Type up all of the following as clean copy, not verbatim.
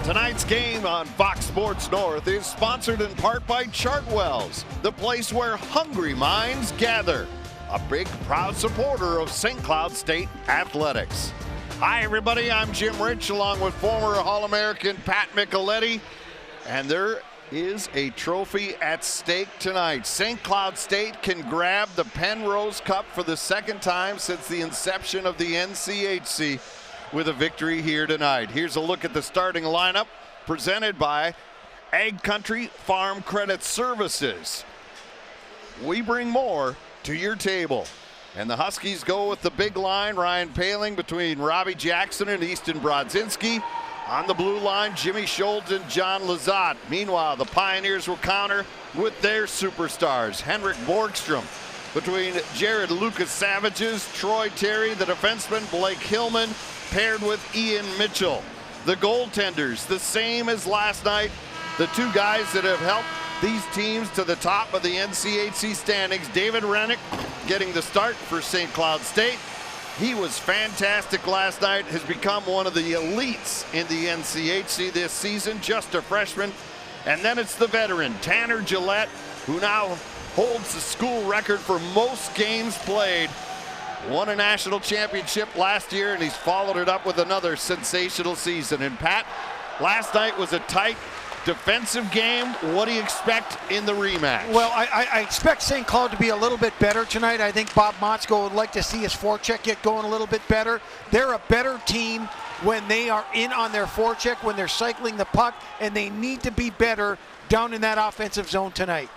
Tonight's game on Fox Sports North is sponsored in part by Chartwells, the place where hungry minds gather. A big, proud supporter of St. Cloud State Athletics. Hi, everybody. I'm Jim Rich, along with former All-American Pat Micheletti. And there is a trophy at stake tonight. St. Cloud State can grab the Penrose Cup for the second time since the inception of the NCHC with a victory here tonight. Here's a look at the starting lineup presented by Ag Country Farm Credit Services. We bring more to your table. And the Huskies go with the big line, Ryan Paling between Robbie Jackson and Easton Brodzinski. On the blue line, Jimmy Schultz and John Lazat. Meanwhile, the Pioneers will counter with their superstars. Henrik Borgstrom between Jared Lucas Savages, Troy Terry, the defenseman Blake Hillman, paired with Ian Mitchell. The goaltenders, the same as last night. The two guys that have helped these teams to the top of the NCHC standings. David Rennick getting the start for St. Cloud State. He was fantastic last night, has become one of the elites in the NCHC this season, just a freshman. And then it's the veteran, Tanner Gillette, who now holds the school record for most games played. Won a national championship last year, and he's followed it up with another sensational season. And Pat, last night was a tight defensive game. What do you expect in the rematch? Well, I expect St. Cloud to be a little bit better tonight. I think Bob Motzko would like to see his forecheck get going a little bit better. They're a better team when they are in on their forecheck, when they're cycling the puck, and they need to be better down in that offensive zone tonight.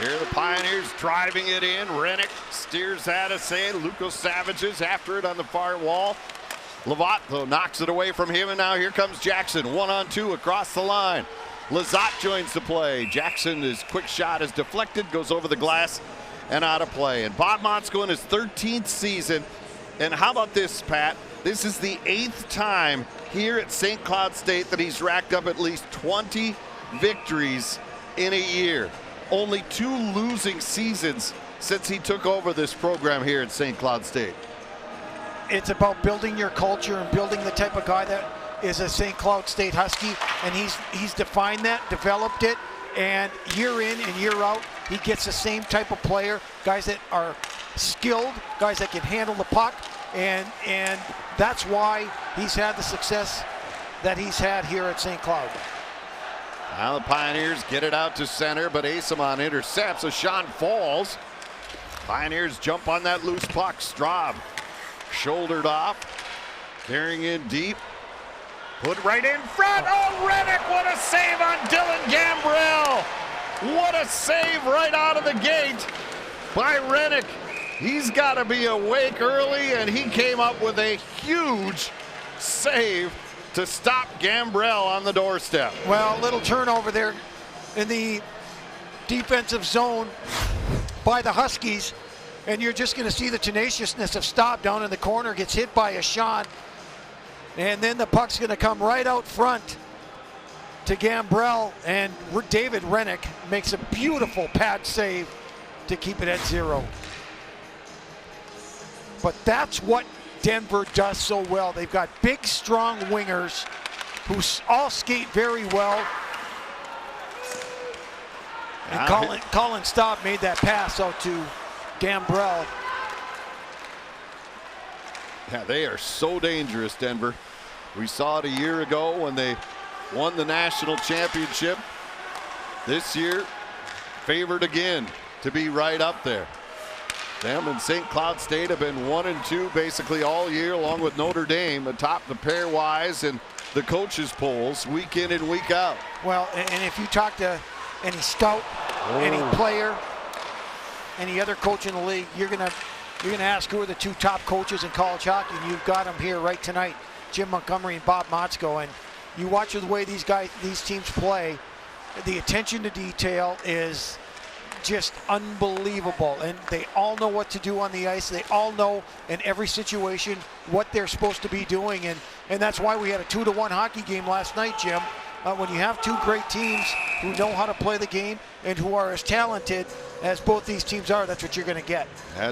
Here are the Pioneers driving it in. Rennick steers that aside. Lucas Savages after it on the far wall. Lavat, though, knocks it away from him, and now here comes Jackson. 1-on-2 across the line. Lazat joins the play. Jackson, his quick shot is deflected, goes over the glass and out of play. And Bob Motzko in his 13th season. And how about this, Pat? This is the 8th time here at St. Cloud State that he's racked up at least 20 victories in a year. Only 2 losing seasons since he took over this program here at St. Cloud State. It's about building your culture and building the type of guy that is a St. Cloud State Husky, and he's defined that, developed it, and year in and year out, he gets the same type of player, guys that are skilled, guys that can handle the puck, and that's why he's had the success that he's had here at St. Cloud. Now the Pioneers get it out to center, but Asamon intercepts. A shot falls. Pioneers jump on that loose puck. Straub shouldered off, carrying in deep, put right in front. Oh, Rennick, what a save on Dylan Gambrell. What a save right out of the gate by Rennick. He's got to be awake early, and he came up with a huge save to stop Gambrell on the doorstep. Well, a little turnover there in the defensive zone by the Huskies, and you're just going to see the tenaciousness of Staub down in the corner, gets hit by a shot, and then the puck's going to come right out front to Gambrell, and David Rennick makes a beautiful pad save to keep it at 0. But that's what Denver does so well. They've got big, strong wingers who all skate very well. And Colin Staub made that pass out to Gambrell. Yeah, they are so dangerous, Denver. We saw it a year ago when they won the national championship. This year, favored again to be right up there. Them and St. Cloud State have been 1-2 basically all year, along with Notre Dame atop the pairwise and the coaches polls week in and week out. Well, and if you talk to any scout, any player, any other coach in the league, you're gonna ask who are the 2 top coaches in college hockey, and you've got them here right tonight, Jim Montgomery and Bob Motzko. And you watch the way these teams play, the attention to detail is just unbelievable, and they all know what to do on the ice. They all know in every situation what they're supposed to be doing, and that's why we had a 2-1 hockey game last night, Jim. When you have 2 great teams who know how to play the game and who are as talented as both these teams are, that's what you're going to get.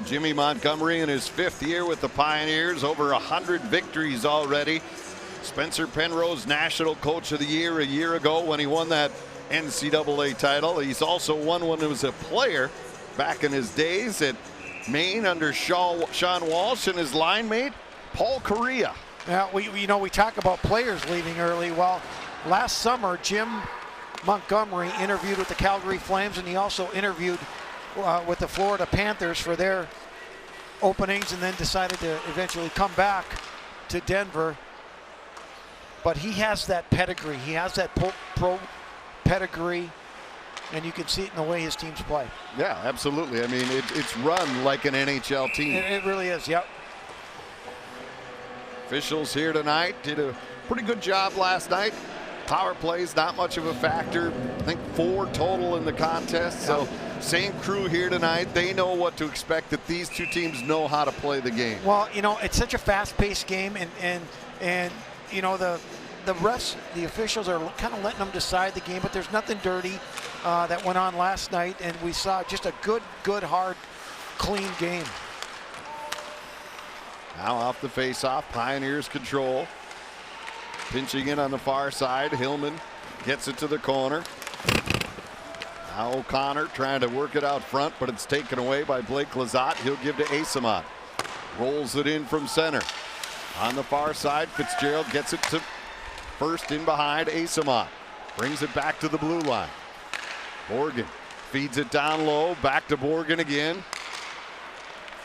Jimmy Montgomery in his 5th year with the Pioneers, over 100 victories already. Spencer Penrose National Coach of the Year a year ago when he won that NCAA title. He's also won when he was a player back in his days at Maine under Sean Walsh and his line mate, Paul Correa. Now, we talk about players leaving early. Well, last summer, Jim Montgomery interviewed with the Calgary Flames, and he also interviewed with the Florida Panthers for their openings, and then decided to eventually come back to Denver. But he has that pedigree. He has that pro pedigree, and you can see it in the way his teams play. Yeah, absolutely. I mean, it's run like an NHL team. It really is, yep. Officials here tonight did a pretty good job last night. Power plays not much of a factor. I think 4 total in the contest. Yeah. So same crew here tonight. They know what to expect, that these two teams know how to play the game. Well, it's such a fast-paced game, and the refs, the officials are kind of letting them decide the game, but there's nothing dirty that went on last night, and we saw just a good, hard, clean game. Now off the face-off, Pioneers control. Pinching in on the far side, Hillman gets it to the corner. Now O'Connor trying to work it out front, but it's taken away by Blake Lizotte. He'll give to Asamont. Rolls it in from center. On the far side, Fitzgerald gets it to first in behind Asamont. Brings it back to the blue line. Borgen feeds it down low, back to Borgen again.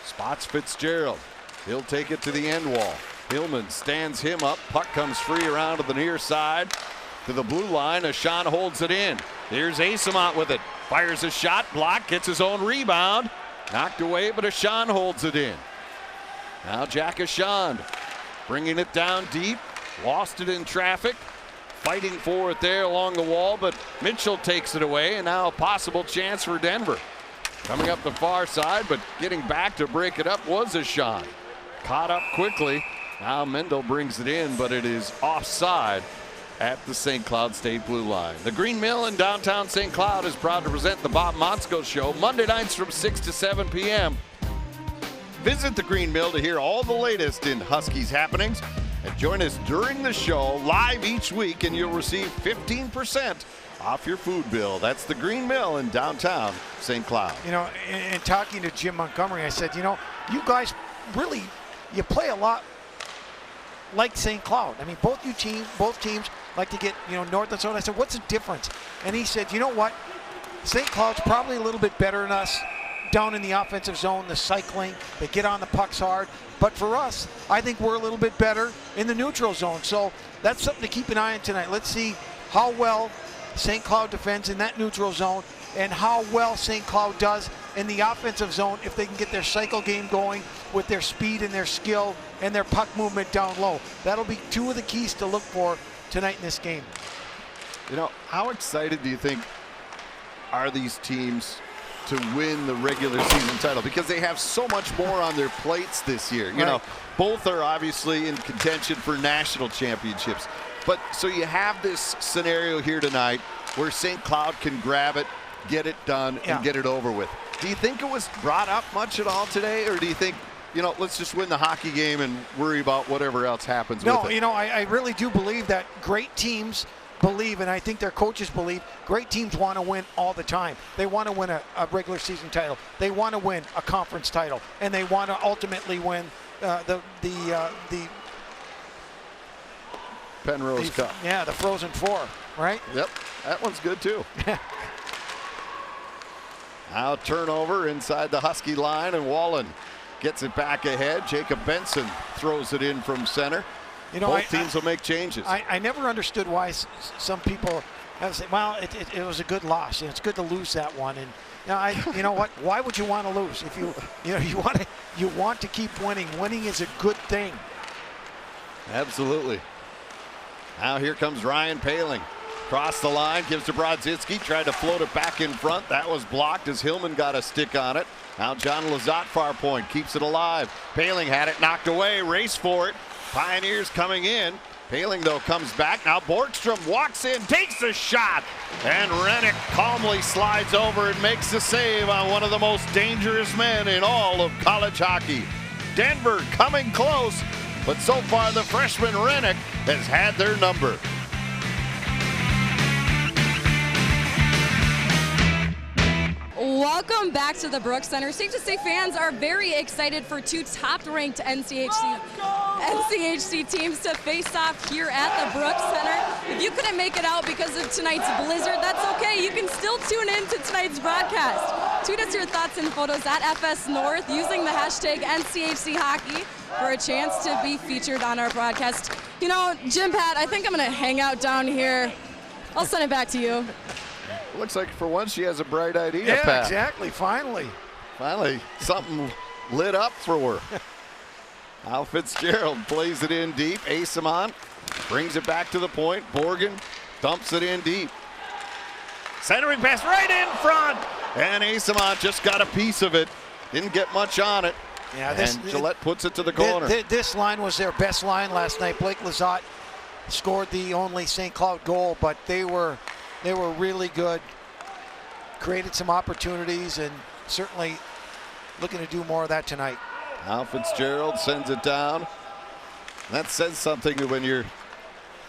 Spots Fitzgerald. He'll take it to the end wall. Hillman stands him up. Puck comes free around to the near side. To the blue line. Ashan holds it in. Here's Asamont with it. Fires a shot. Block. Gets his own rebound. Knocked away, but Ashan holds it in. Now Jack Ashan bringing it down deep. Lost it in traffic. Fighting for it there along the wall, but Mitchell takes it away, and now a possible chance for Denver. Coming up the far side, but getting back to break it up was Ashan. Caught up quickly. Now Mendel brings it in, but it is offside at the St. Cloud State blue line. The Green Mill in downtown St. Cloud is proud to present the Bob Motzko Show Monday nights from 6 to 7 p.m. Visit the Green Mill to hear all the latest in Huskies happenings, and join us during the show live each week, and you'll receive 15% off your food bill. That's the Green Mill in downtown St. Cloud. In talking to Jim Montgomery, I said, you guys really, you play a lot like St. Cloud. I mean, both teams like to get, north and south. I said, what's the difference? And he said, you know what? St. Cloud's probably a little bit better than us down in the offensive zone, the cycling, they get on the pucks hard. But for us, I think we're a little bit better in the neutral zone. So that's something to keep an eye on tonight. Let's see how well St. Cloud defends in that neutral zone and how well St. Cloud does in the offensive zone if they can get their cycle game going with their speed and their skill and their puck movement down low. That'll be 2 of the keys to look for tonight in this game. How excited do you think are these teams to win the regular season title? Because they have so much more on their plates this year. Both are obviously in contention for national championships. But so you have this scenario here tonight where St. Cloud can grab it, get it done, and get it over with. Do you think it was brought up much at all today, or do you think, let's just win the hockey game and worry about whatever else happens with it? No, I really do believe that great teams believe, and I think their coaches believe, great teams want to win all the time. They want to win a regular season title. They want to win a conference title, and they want to ultimately win the Penrose Cup. Yeah, the Frozen Four, right? Yep, that one's good too. Now turnover inside the Husky line, and Wallen gets it back ahead. Jacob Benson throws it in from center. Both teams will make changes. I never understood why some people have said, well, it was a good loss. It's good to lose that one. And you know what? Why would you want to lose? If you want to keep winning. Winning is a good thing. Absolutely. Now here comes Ryan Paling. Cross the line, gives to Brodzinski, tried to float it back in front. That was blocked as Hillman got a stick on it. Now John Lizotte far point, keeps it alive. Paling had it knocked away, race for it. Pioneers coming in. Paling, though, comes back. Now Borgstrom walks in, takes a shot, and Rennick calmly slides over and makes the save on one of the most dangerous men in all of college hockey. Denver coming close, but so far the freshman Rennick has had their number. Welcome back to the Brooks Center. Safe to say fans are very excited for two top-ranked NCHC teams to face off here at the Brooks Center. If you couldn't make it out because of tonight's blizzard, that's okay. You can still tune in to tonight's broadcast. Tweet us your thoughts and photos at FS North using the hashtag NCHC Hockey for a chance to be featured on our broadcast. You know, Jim Pat, I think I'm going to hang out down here. I'll send it back to you. Looks like for once she has a bright idea, Yeah, Pat. exactly. Finally, something lit up for her. Al Fitzgerald plays it in deep. Asamon brings it back to the point. Borgen dumps it in deep. Centering pass right in front. And Asamon just got a piece of it. Didn't get much on it. Yeah, and Gillette puts it to the corner. This line was their best line last night. Blake Lizotte scored the only St. Cloud goal, but they were really good. Created some opportunities and certainly looking to do more of that tonight. Al Fitzgerald sends it down. That says something when your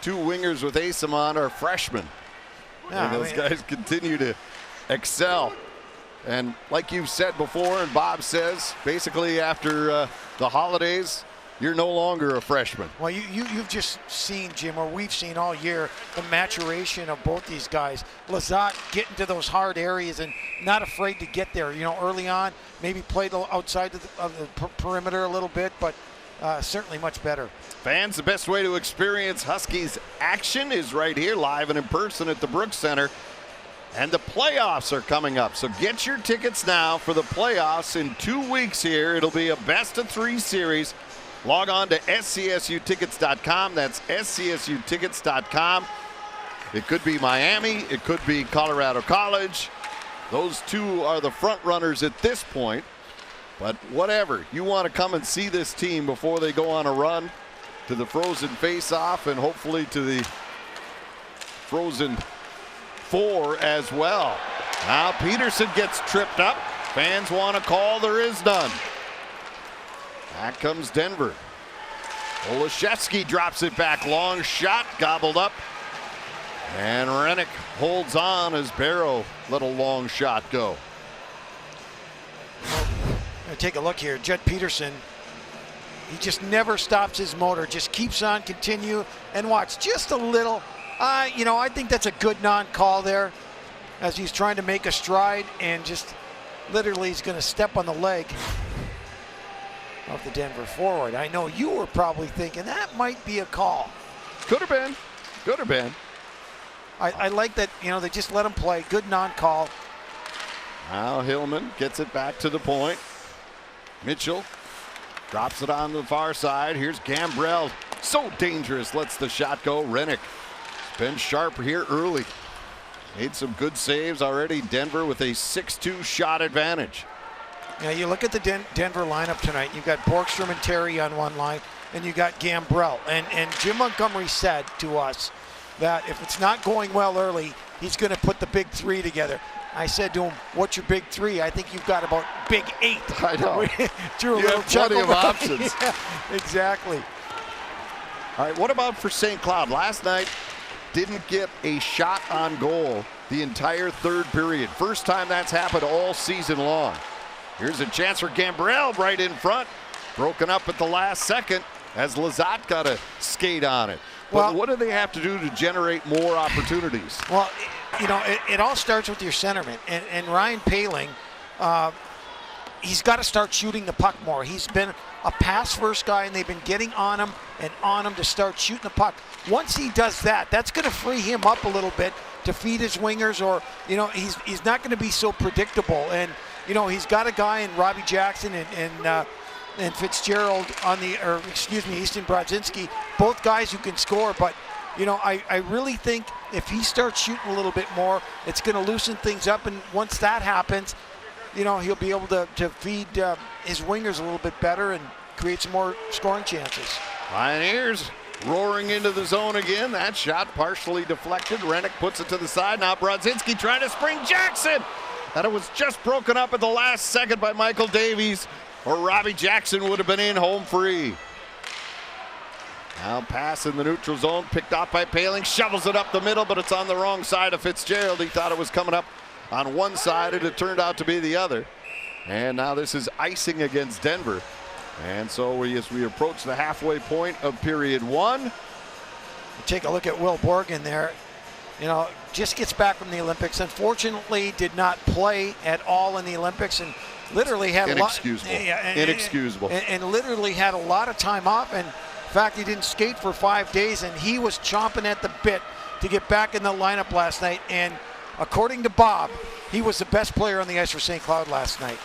two wingers with Asamon are freshmen. Yeah, and those guys continue to excel. And like you've said before, and Bob says, basically after the holidays, you're no longer a freshman. Well, you've just seen, Jim, or we've seen all year, the maturation of both these guys. Lizotte getting to those hard areas and not afraid to get there. You know, early on, maybe played outside of the perimeter a little bit, but certainly much better. Fans, the best way to experience Huskies action is right here, live and in person at the Brooks Center. And the playoffs are coming up, so get your tickets now for the playoffs in 2 weeks here. It'll be a best-of-3 series. Log on to SCSUtickets.com. That's SCSUtickets.com. It could be Miami. It could be Colorado College. Those two are the front runners at this point. But whatever, you want to come and see this team before they go on a run to the Frozen Face-Off and hopefully to the Frozen Four as well. Now Peterson gets tripped up. Fans want to call. There is none. Back comes Denver. Olszewski drops it back. Long shot gobbled up. And Rennick holds on as Barrow let a long shot go. Take a look here. Judd Peterson, he just never stops his motor. Just keeps on, continue, and watch just a little. You know, I think that's a good non-call there as he's trying to make a stride and just literally he's going to step on the leg of the Denver forward. I know you were probably thinking that might be a call. Could have been. Could have been. I like that, you know, they just let him play. Good non-call. Now Hillman gets it back to the point. Mitchell drops it on the far side. Here's Gambrell. So dangerous. Lets the shot go. Rennick been sharp here early. Made some good saves already. Denver with a 6-2 shot advantage. Yeah, you look at the Denver lineup tonight. You've got Borgstrom and Terry on one line, and you got Gambrell. And Jim Montgomery said to us that if it's not going well early, he's going to put the big three together. I said to him, "What's your big three?" I think you've got about big 8. I know. Drew a you little have plenty chuckle. of options. Yeah, exactly. All right, what about for St. Cloud? Last night, didn't get a shot on goal the entire third period. First time that's happened all season long. Here's a chance for Gambrell right in front. Broken up at the last second as Lizotte got a skate on it. But well, what do they have to do to generate more opportunities? Well, you know, it all starts with your centerman. And Ryan Paling, he's got to start shooting the puck more. He's been a pass-first guy, and they've been getting on him and on him to start shooting the puck. Once he does that, that's going to free him up a little bit to feed his wingers, or, you know, he's not going to be so predictable. And, you know, he's got a guy in Robbie Jackson and Fitzgerald on the, or excuse me, Easton Brodzinski, both guys who can score. But, you know, I really think if he starts shooting a little bit more, it's going to loosen things up. And once that happens, you know, he'll be able to feed his wingers a little bit better and create some more scoring chances. Pioneers roaring into the zone again. That shot partially deflected. Rennick puts it to the side. Now Brodzinski trying to spring Jackson. And it was just broken up at the last second by Michael Davies, or Robbie Jackson would have been in home free. Now pass in the neutral zone, picked off by Paling, shovels it up the middle, but it's on the wrong side of Fitzgerald. He thought it was coming up on one side, and it turned out to be the other. And now this is icing against Denver. And so as we approach the halfway point of period one. Take a look at Will Borgen there. You know, just gets back from the Olympics. Unfortunately, did not play at all in the Olympics and literally had inexcusable. Inexcusable. And literally had a lot of time off. And in fact, he didn't skate for 5 days, and he was chomping at the bit to get back in the lineup last night. And according to Bob, he was the best player on the ice for St. Cloud last night.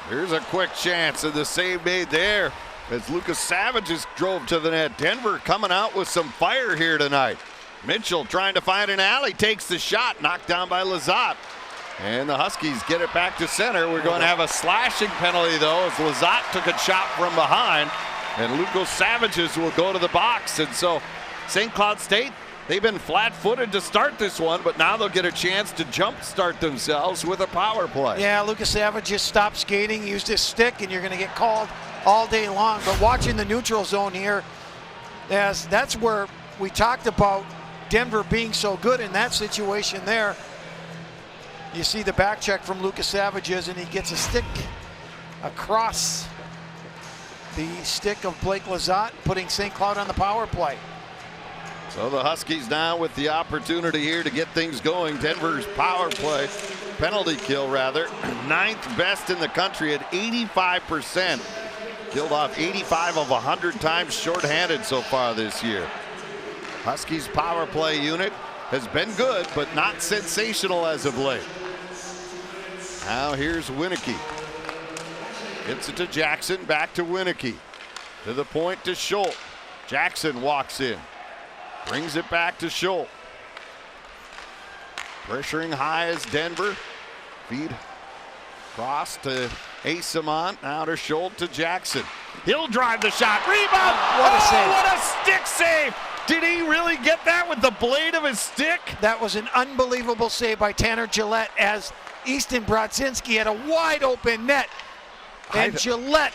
Here's a quick chance, and the save made there as Lucas Savage just drove to the net. Denver coming out with some fire here tonight. Mitchell trying to find an alley, takes the shot, knocked down by Lizotte. And the Huskies get it back to center. We're going to have a slashing penalty, though, as Lizotte took a shot from behind. And Lucas Savages will go to the box. And so St. Cloud State, they've been flat-footed to start this one, but now they'll get a chance to jump-start themselves with a power play. Yeah, Lucas Savage just stopped skating, used his stick, and you're going to get called all day long. But watching the neutral zone here, as that's where we talked about Denver being so good in that situation there. You see the back check from Lucas Savages, and he gets a stick across the stick of Blake Lizotte, putting St. Cloud on the power play. So the Huskies now with the opportunity here to get things going. Denver's power play, penalty kill rather, 9th best in the country at 85%. Killed off 85 of 100 times shorthanded so far this year. Huskies power play unit has been good, but not sensational as of late. Now here's Winicky. Gets it to Jackson, back to Winicky. To the point to Schultz. Jackson walks in. Brings it back to Schultz. Pressuring high as Denver. Feed cross to Asamont. Now to Schultz to Jackson. He'll drive the shot. Rebound! What a save. What a stick save! Did he really get that with the blade of his stick? That was an unbelievable save by Tanner Gillette as Easton Brodzinski had a wide open net. And Gillette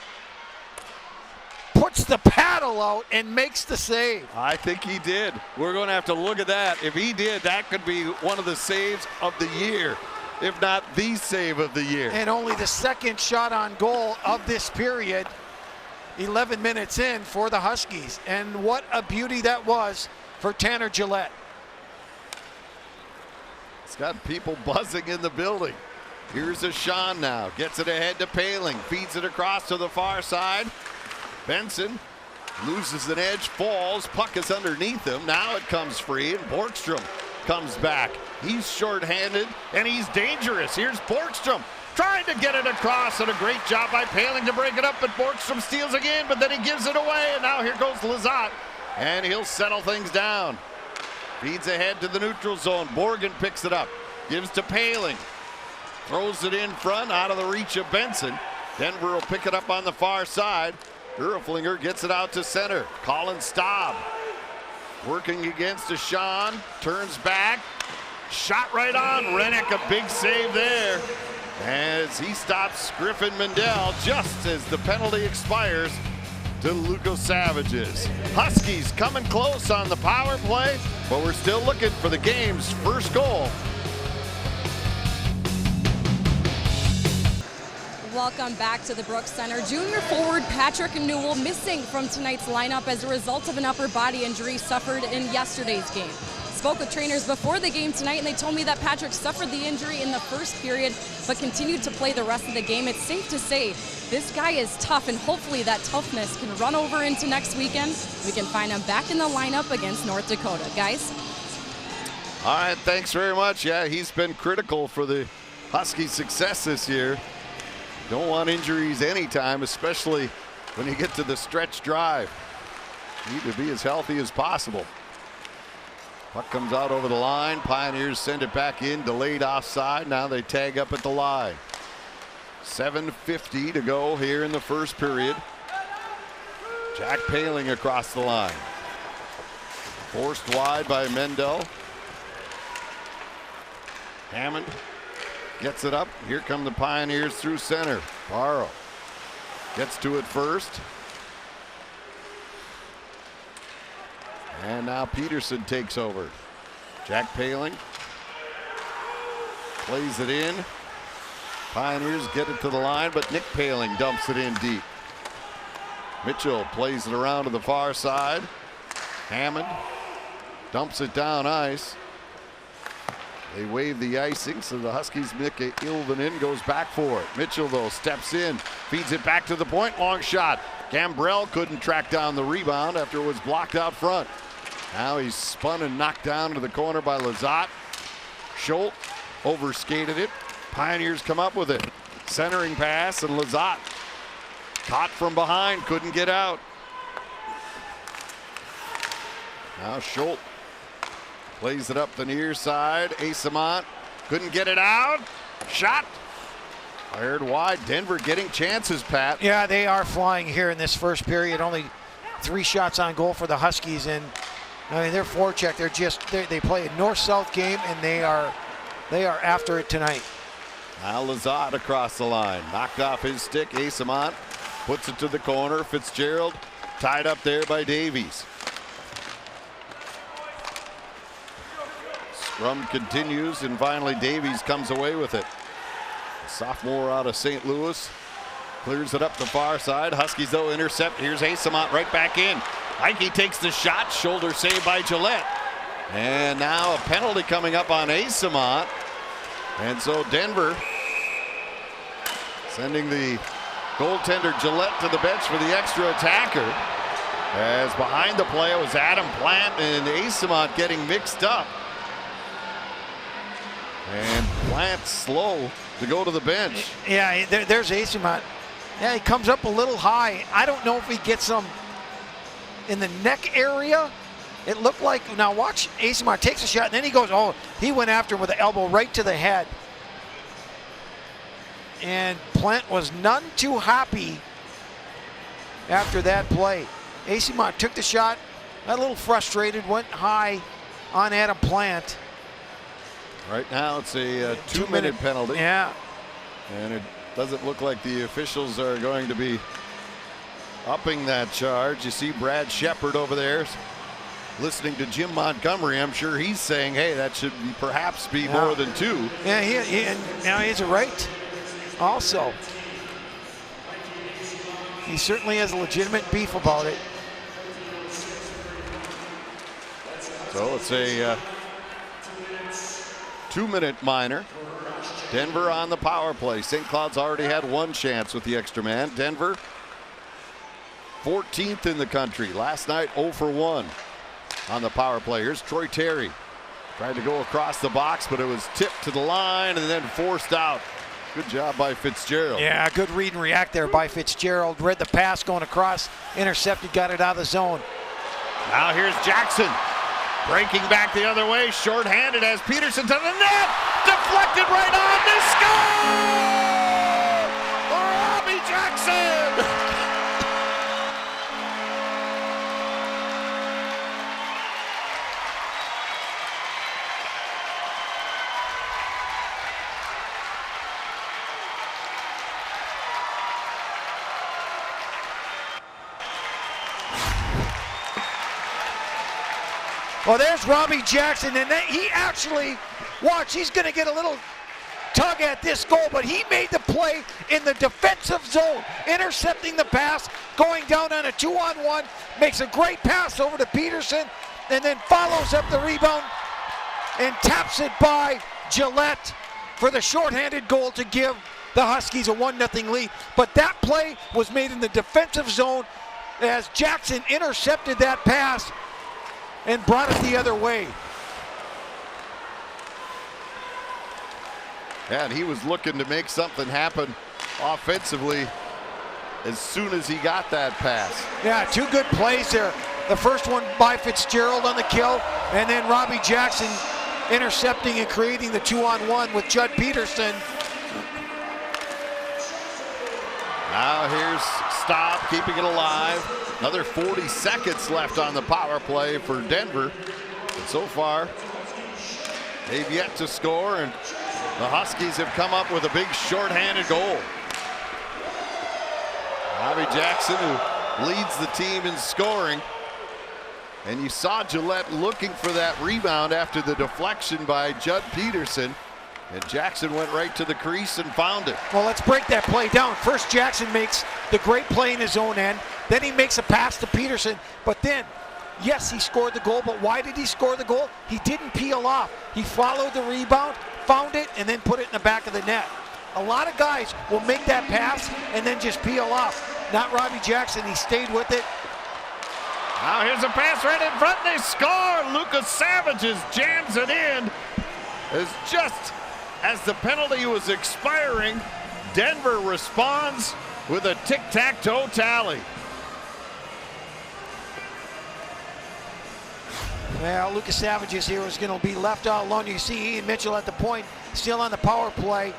puts the paddle out and makes the save. I think he did. We're going to have to look at that. If he did, that could be one of the saves of the year, if not the save of the year. And only the second shot on goal of this period, 11 minutes in for the Huskies. And what a beauty that was for Tanner Gillette. It's got people buzzing in the building. Here's a Sean now. Gets it ahead to Paling. Feeds it across to the far side. Benson loses an edge, falls. Puck is underneath him. Now it comes free, and Borgstrom comes back. He's shorthanded, and he's dangerous. Here's Borgstrom trying to get it across, and a great job by Paling to break it up, but Borgstrom steals again, but then he gives it away, and now here goes Lizotte, and he'll settle things down. Feeds ahead to the neutral zone. Borgen picks it up, gives to Paling. Throws it in front, out of the reach of Benson. Denver will pick it up on the far side. Urflinger gets it out to center. Colin Staub working against Deshaun. Turns back. Shot right on. Rennick, a big save there. As he stops Griffin Mendel just as the penalty expires to Lucas Savages. Huskies coming close on the power play, but we're still looking for the game's first goal. Welcome back to the Brooks Center. Junior forward Patrick Newell missing from tonight's lineup as a result of an upper body injury suffered in yesterday's game. Spoke with trainers before the game tonight, and they told me that Patrick suffered the injury in the first period but continued to play the rest of the game. It's safe to say this guy is tough, and hopefully that toughness can run over into next weekend. We can find him back in the lineup against North Dakota. Guys? All right, thanks very much. Yeah, he's been critical for the Huskies' success this year. Don't want injuries anytime, especially when you get to the stretch drive. You need to be as healthy as possible. Puck comes out over the line. Pioneers send it back in, delayed offside. Now they tag up at the line. 7:50 to go here in the first period. Jack Paling across the line. Forced wide by Mendel. Hammond gets it up. Here come the Pioneers through center. Barrow gets to it first. And now Peterson takes over. Jack Paling plays it in. Pioneers get it to the line, but Nick Paling dumps it in deep. Mitchell plays it around to the far side. Hammond dumps it down ice. They wave the icing, so the Huskies, Mick Ilvanen goes back for it. Mitchell, though, steps in, feeds it back to the point, long shot. Gambrell couldn't track down the rebound after it was blocked out front. Now he's spun and knocked down to the corner by Lizotte. Schultz overskated it. Pioneers come up with it. Centering pass, and Lizotte caught from behind, couldn't get out. Now Schultz plays it up the near side. Asamont couldn't get it out. Shot fired wide. Denver getting chances, Pat. Yeah, they are flying here in this first period. Only 3 shots on goal for the Huskies, and I mean their forecheck. They play a north-south game, and they are after it tonight. Now Lizotte across the line, knocked off his stick. Asamont puts it to the corner. Fitzgerald tied up there by Davies. Scrum continues, and finally Davies comes away with it. The sophomore out of St. Louis clears it up the far side. Huskies, though, intercept. Here's Asamont right back in. Ike takes the shot. Shoulder saved by Gillette. And now a penalty coming up on Asamont. And so Denver sending the goaltender Gillette to the bench for the extra attacker. As behind the play, it was Adam Plant and Asamont getting mixed up. And Plant slow to go to the bench. Yeah, there's Asamont. Yeah, he comes up a little high. I don't know if he gets some in the neck area. It looked like, now watch, Asamont takes a shot, and then he goes, oh, he went after him with the elbow right to the head. And Plant was none too happy after that play. Asamont took the shot, got a little frustrated, went high on Adam Plant. Right now it's a 2-minute penalty. Yeah. And it doesn't look like the officials are going to be upping that charge. You see Brad Shepard over there listening to Jim Montgomery. I'm sure he's saying, hey, that should perhaps be more than 2. Yeah, and now he has a right also. He certainly has a legitimate beef about it. So it's a 2-minute minor. Denver on the power play. St. Cloud's already had 1 chance with the extra man. Denver 14th in the country. Last night 0 for 1 on the power play. Here's Troy Terry. Tried to go across the box, but it was tipped to the line and then forced out. Good job by Fitzgerald. Yeah, good read and react there by Fitzgerald. Read the pass going across, intercepted, got it out of the zone. Now here's Jackson. Breaking back the other way, shorthanded as Peterson to the net. Deflected right on to score! Robbie Jackson! Well, there's Robbie Jackson, and he actually, watch, he's going to get a little tug at this goal, but he made the play in the defensive zone, intercepting the pass, going down on a 2-on-1, makes a great pass over to Peterson, and then follows up the rebound and taps it by Gillette for the shorthanded goal to give the Huskies a 1-0 lead. But that play was made in the defensive zone as Jackson intercepted that pass and brought it the other way. And he was looking to make something happen offensively as soon as he got that pass. Yeah, 2 good plays there. The first one by Fitzgerald on the kill, and then Robbie Jackson intercepting and creating the 2-on-1 with Judd Peterson. Now here's Staub keeping it alive. Another 40 seconds left on the power play for Denver. And so far, they've yet to score, and the Huskies have come up with a big shorthanded goal. Robbie Jackson, who leads the team in scoring, And you saw Gillette looking for that rebound after the deflection by Judd Peterson. And Jackson went right to the crease and found it. Well, let's break that play down. First, Jackson makes the great play in his own end. Then he makes a pass to Peterson. But then, yes, he scored the goal. But why did he score the goal? He didn't peel off. He followed the rebound, found it, and then put it in the back of the net. A lot of guys will make that pass and then just peel off. Not Robbie Jackson. He stayed with it. Now here's a pass right in front. They score. Lucas Savages jams it in. It's just as the penalty was expiring, Denver responds with a tic-tac-toe tally. Well, Lucas Savages here is going to be left all alone. You see Ian Mitchell at the point, still on the power play.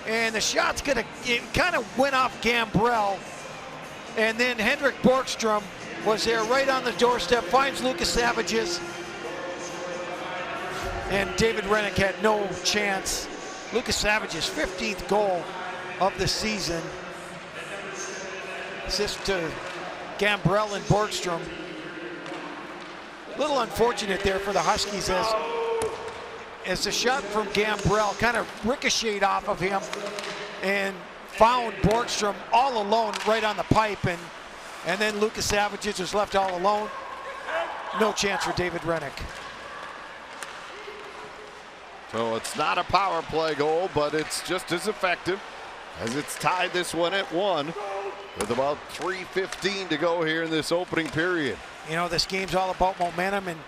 And the shot's going to, it kind of went off Gambrell. And then Hendrik Borgstrom was there right on the doorstep, finds Lucas Savages. And David Rennick had no chance. Lucas Savage's 15th goal of the season. Assist to Gambrell and Borgstrom. A little unfortunate there for the Huskies as the shot from Gambrell kind of ricocheted off of him and found Borgstrom all alone right on the pipe, and then Lucas Savages was left all alone. No chance for David Rennick. So it's not a power play goal, but it's just as effective as it's tied this one at 1 with about 3:15 to go here in this opening period. You know, this game's all about momentum, and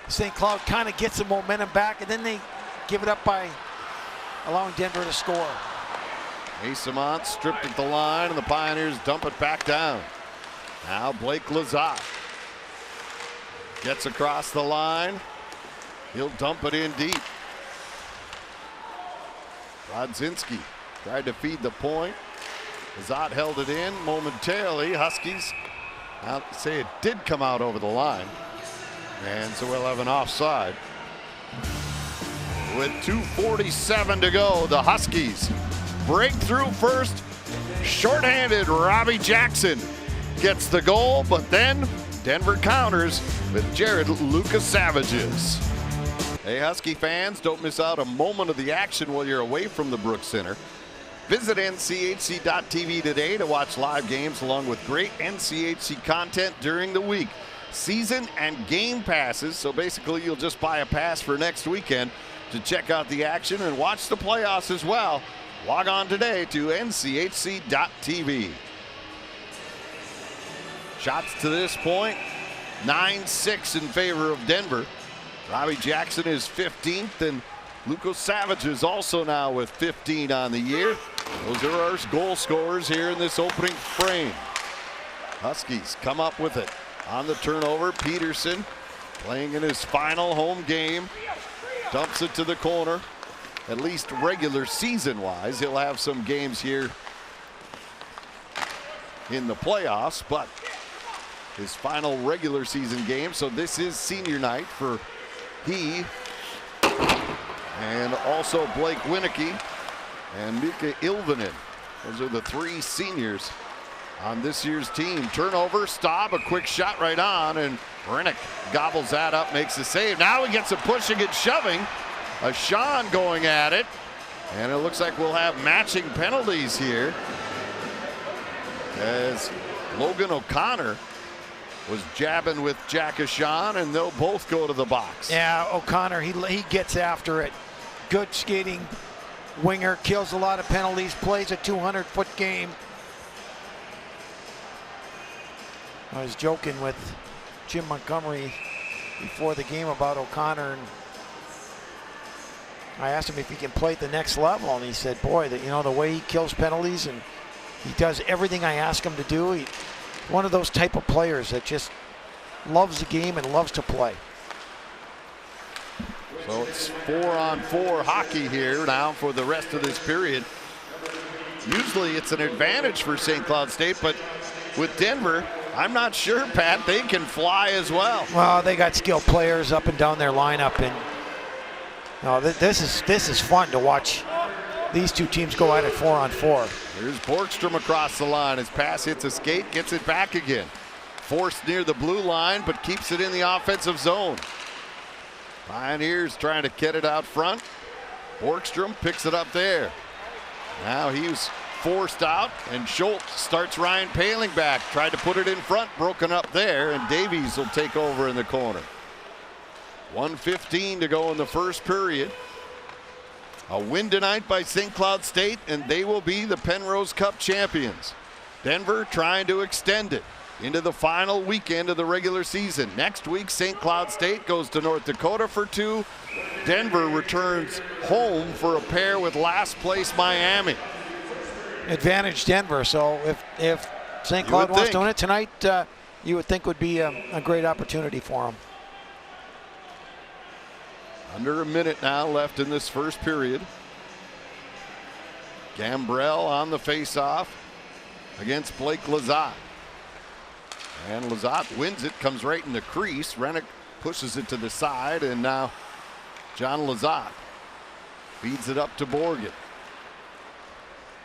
St. Cloud kind of gets the momentum back, and then they give it up by allowing Denver to score. Asamont stripped at the line, and the Pioneers dump it back down. Now Blake Lazat gets across the line. He'll dump it in deep. Rodzinski tried to feed the point. Lazat held it in momentarily. Huskies, I'll say it did come out over the line. And so we'll have an offside. With 2:47 to go, the Huskies break through first. Shorthanded Robbie Jackson gets the goal, but then Denver counters with Jared Lucas Savages. Hey, Husky fans, don't miss out a moment of the action while you're away from the Brooks Center. Visit NCHC.TV today to watch live games along with great NCHC content during the week. Season and game passes, so basically you'll just buy a pass for next weekend to check out the action and watch the playoffs as well. Log on today to NCHC.TV. Shots to this point, 9-6 in favor of Denver. Robbie Jackson is 15th, and Lucas Savages also now with 15 on the year. Those are our goal scorers here in this opening frame. Huskies come up with it on the turnover. Peterson playing in his final home game. Dumps it to the corner. At least regular season wise, he'll have some games here in the playoffs, but his final regular season game. So this is senior night for he and also Blake Winicky and Mika Ilvanen. Those are the 3 seniors on this year's team. Turnover, Staub, a quick shot right on, and Rennick gobbles that up, makes the save. Now he gets a pushing and shoving. A Sean going at it, and it looks like we'll have matching penalties here as Logan O'Connor was jabbing with Jack Ashan, and they'll both go to the box. Yeah, O'Connor, he gets after it. Good skating winger, kills a lot of penalties, plays a 200-foot game. I was joking with Jim Montgomery before the game about O'Connor, and I asked him if he can play at the next level, and he said, boy, you know, the way he kills penalties and he does everything I ask him to do. He's one of those type of players that just loves the game and loves to play. So it's 4-on-4 hockey here now for the rest of this period. Usually it's an advantage for St. Cloud State, but with Denver, I'm not sure, Pat, they can fly as well. Well, they got skilled players up and down their lineup, and no, this is fun to watch these two teams go at it 4-on-4. Here's Borgstrom across the line. His pass hits a skate, gets it back again. forced near the blue line, but keeps it in the offensive zone. Pioneers trying to get it out front. Borgstrom picks it up there. Now he's forced out, and Schultz starts Ryan Paling back. Tried to put it in front, broken up there, and Davies will take over in the corner. 1:15 to go in the first period. A win tonight by St. Cloud State, and they will be the Penrose Cup champions. Denver trying to extend it into the final weekend of the regular season. Next week, St. Cloud State goes to North Dakota for 2. Denver returns home for a pair with last place Miami. Advantage Denver, so if St. Cloud wants to win it tonight, you would think would be a great opportunity for them. Under a minute now left in this first period. Gambrell on the face-off against Blake Lazat. And Lazat wins it, comes right in the crease. Rennick pushes it to the side, and now John Lazat feeds it up to Borgen.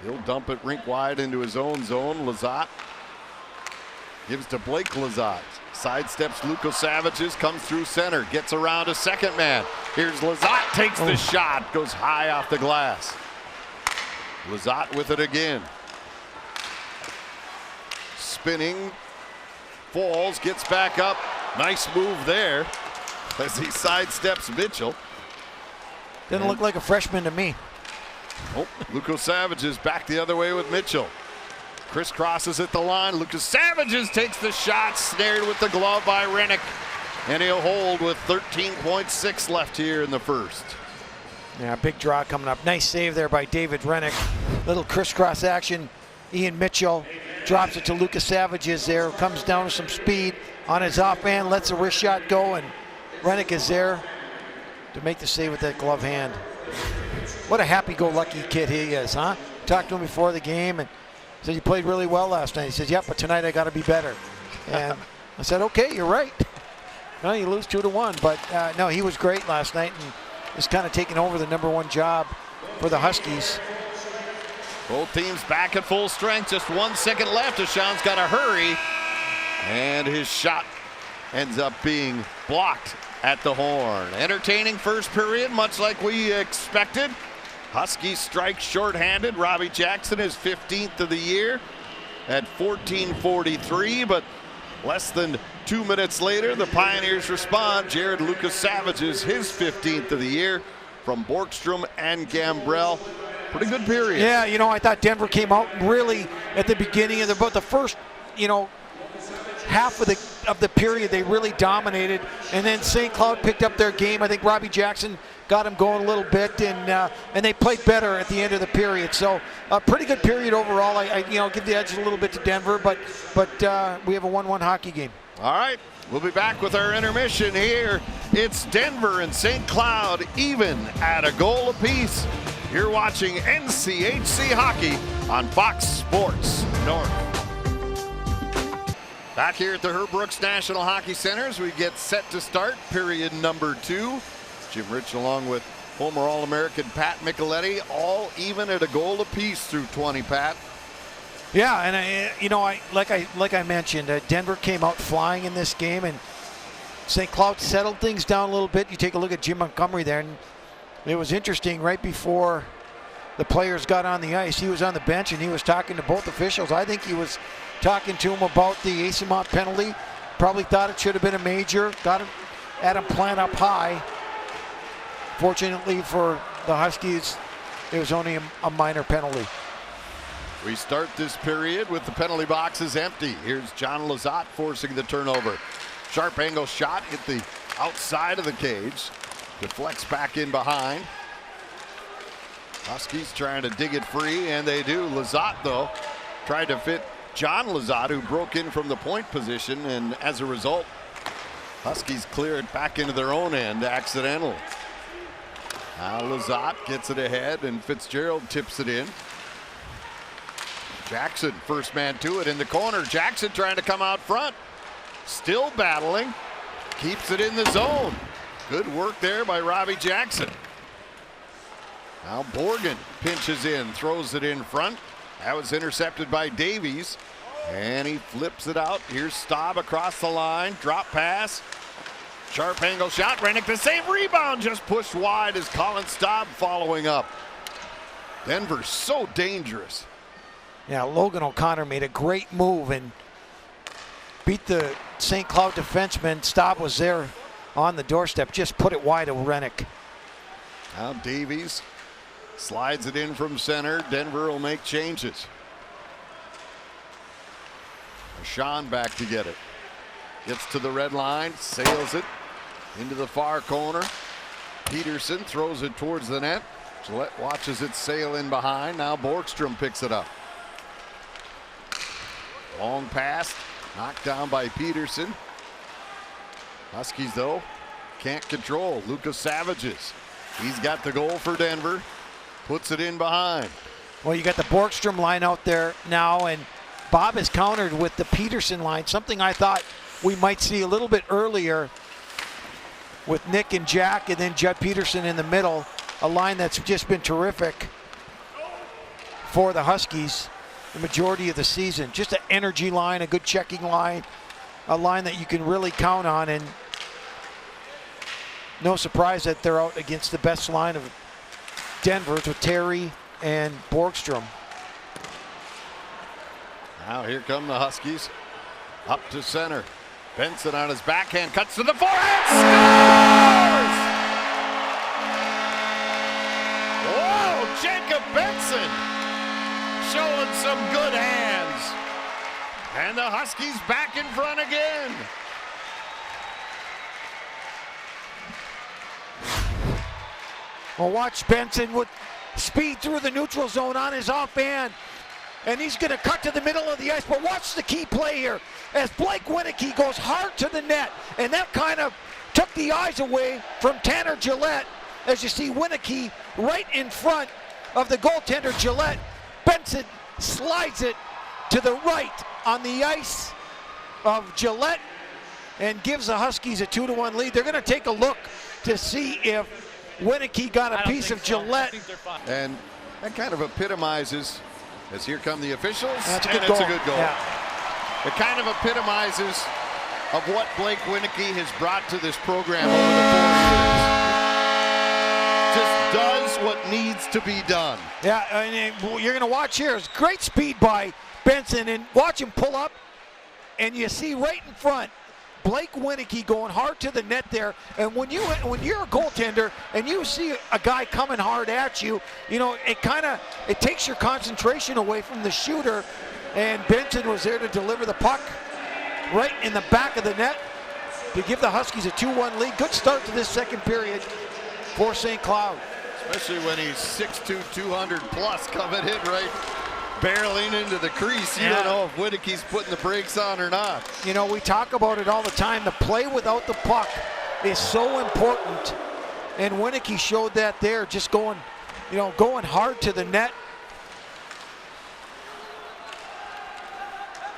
He'll dump it rink wide into his own zone. Lazat gives to Blake Lazat. Sidesteps Luka Savages, comes through center, gets around a second man. Here's Lazat, takes the shot, goes high off the glass. Lazat with it again. Spinning, falls, gets back up. Nice move there as he sidesteps Mitchell. Didn't look like a freshman to me. Oh, Luka Savages back the other way with Mitchell. Crisscrosses at the line. Lucas Savages takes the shot, snared with the glove by Rennick, and he'll hold with 13.6 left here in the first. Yeah, big draw coming up. Nice save there by David Rennick. Little crisscross action. Ian Mitchell drops it to Lucas Savages there. Comes down with some speed on his offhand, lets the wrist shot go, and Rennick is there to make the save with that glove hand. What a happy-go-lucky kid he is, huh? Talked to him before the game and said, you played really well last night. He says, yep, but tonight I got to be better. And I said, okay, you're right. Well, you lose 2-1, but no, he was great last night and is kind of taking over the #1 job for the Huskies. Both teams back at full strength. Just 1 second left. Deshaun's got to hurry, and his shot ends up being blocked at the horn. Entertaining first period, much like we expected. Huskies strike shorthanded. Robbie Jackson is 15th of the year at 14:43, but less than 2 minutes later, the Pioneers respond. Jared Lucas Savages, his 15th of the year from Borgstrom and Gambrell. Pretty good period. Yeah, you know, I thought Denver came out really at the beginning of the first, you know, half of the period they really dominated, and then St. Cloud picked up their game. I think Robbie Jackson got him going a little bit, and they played better at the end of the period. So a pretty good period overall. I give the edge a little bit to Denver, but we have a 1-1 hockey game. All right, we'll be back with our intermission here. It's Denver and St. Cloud even at a goal apiece. You're watching NCHC Hockey on Fox Sports North. Back here at the Herb Brooks National Hockey Center as we get set to start period number 2. Jim Rich along with former All-American Pat Micheletti, all even at a goal apiece through 20, Pat. Yeah, and like I mentioned, Denver came out flying in this game, and St. Cloud settled things down a little bit. You take a look at Jim Montgomery there, and it was interesting. Right before the players got on the ice, he was on the bench and he was talking to both officials. I think he was talking to him about the Asimont penalty. Probably thought it should have been a major. Got him, Adam Plant up high. Fortunately for the Huskies, it was only a minor penalty. We start this period with the penalty boxes empty. Here's John Lazat forcing the turnover. Sharp angle shot hit the outside of the cage. Deflects back in behind. Huskies trying to dig it free, and they do. Lazat, though, tried to fit John Lazat, who broke in from the point position, and as a result, Huskies clear it back into their own end accidentally. Now Lazat gets it ahead, and Fitzgerald tips it in. Jackson, first man to it in the corner. Jackson trying to come out front. Still battling. Keeps it in the zone. Good work there by Robbie Jackson. Now Borgen pinches in, throws it in front. That was intercepted by Davies. And he flips it out. Here's Staub across the line. Drop pass. Sharp angle shot. Rennick the same rebound. Just pushed wide as Colin Staub following up. Denver's so dangerous. Yeah, Logan O'Connor made a great move and beat the St. Cloud defenseman. Staub was there on the doorstep. Just put it wide of Rennick. Now Davies slides it in from center. Denver will make changes. Sean back to get it. Gets to the red line, sails it into the far corner. Peterson throws it towards the net. Gillette watches it sail in behind. Now Borgstrom picks it up. Long pass, knocked down by Peterson. Huskies, though, can't control. Lucas Savages. He's got the goal for Denver. Puts it in behind. Well, you got the Borgstrom line out there now, and Bob has countered with the Peterson line, something I thought we might see a little bit earlier with Nick and Jack, and then Judd Peterson in the middle, a line that's just been terrific for the Huskies the majority of the season. Just an energy line, a good checking line, a line that you can really count on, and no surprise that they're out against the best line of Denver with Terry and Borgstrom. Now here come the Huskies. Up to center. Benson on his backhand, cuts to the forehand, scores! Whoa, Jacob Benson showing some good hands. And the Huskies back in front again. Well, watch Benson with speed through the neutral zone on his offhand. And he's going to cut to the middle of the ice. But watch the key play here as Blake Winicky goes hard to the net. And that kind of took the eyes away from Tanner Gillette. As you see Winicky right in front of the goaltender Gillette. Benson slides it to the right on the ice of Gillette and gives the Huskies a 2-1 lead. They're going to take a look to see if Winicky got a piece of Gillette. And that kind of epitomizes, as here come the officials, That's and a good it's goal. a good goal. Yeah. It kind of epitomizes of what Blake Winicky has brought to this program over the 4 years. Just does what needs to be done. Yeah, and you're going to watch here. It's great speed by Benson, and watch him pull up, and you see right in front Blake Winicky going hard to the net there. And when you're a goaltender and you see a guy coming hard at you, you know, it takes your concentration away from the shooter. And Benson was there to deliver the puck right in the back of the net to give the Huskies a 2-1 lead. Good start to this second period for St. Cloud. Especially when he's 6'2", 200 plus coming in right, barreling into the crease. You don't know if Winicky's putting the brakes on or not. You know, we talk about it all the time. The play without the puck is so important. And Winicky showed that there, just going hard to the net.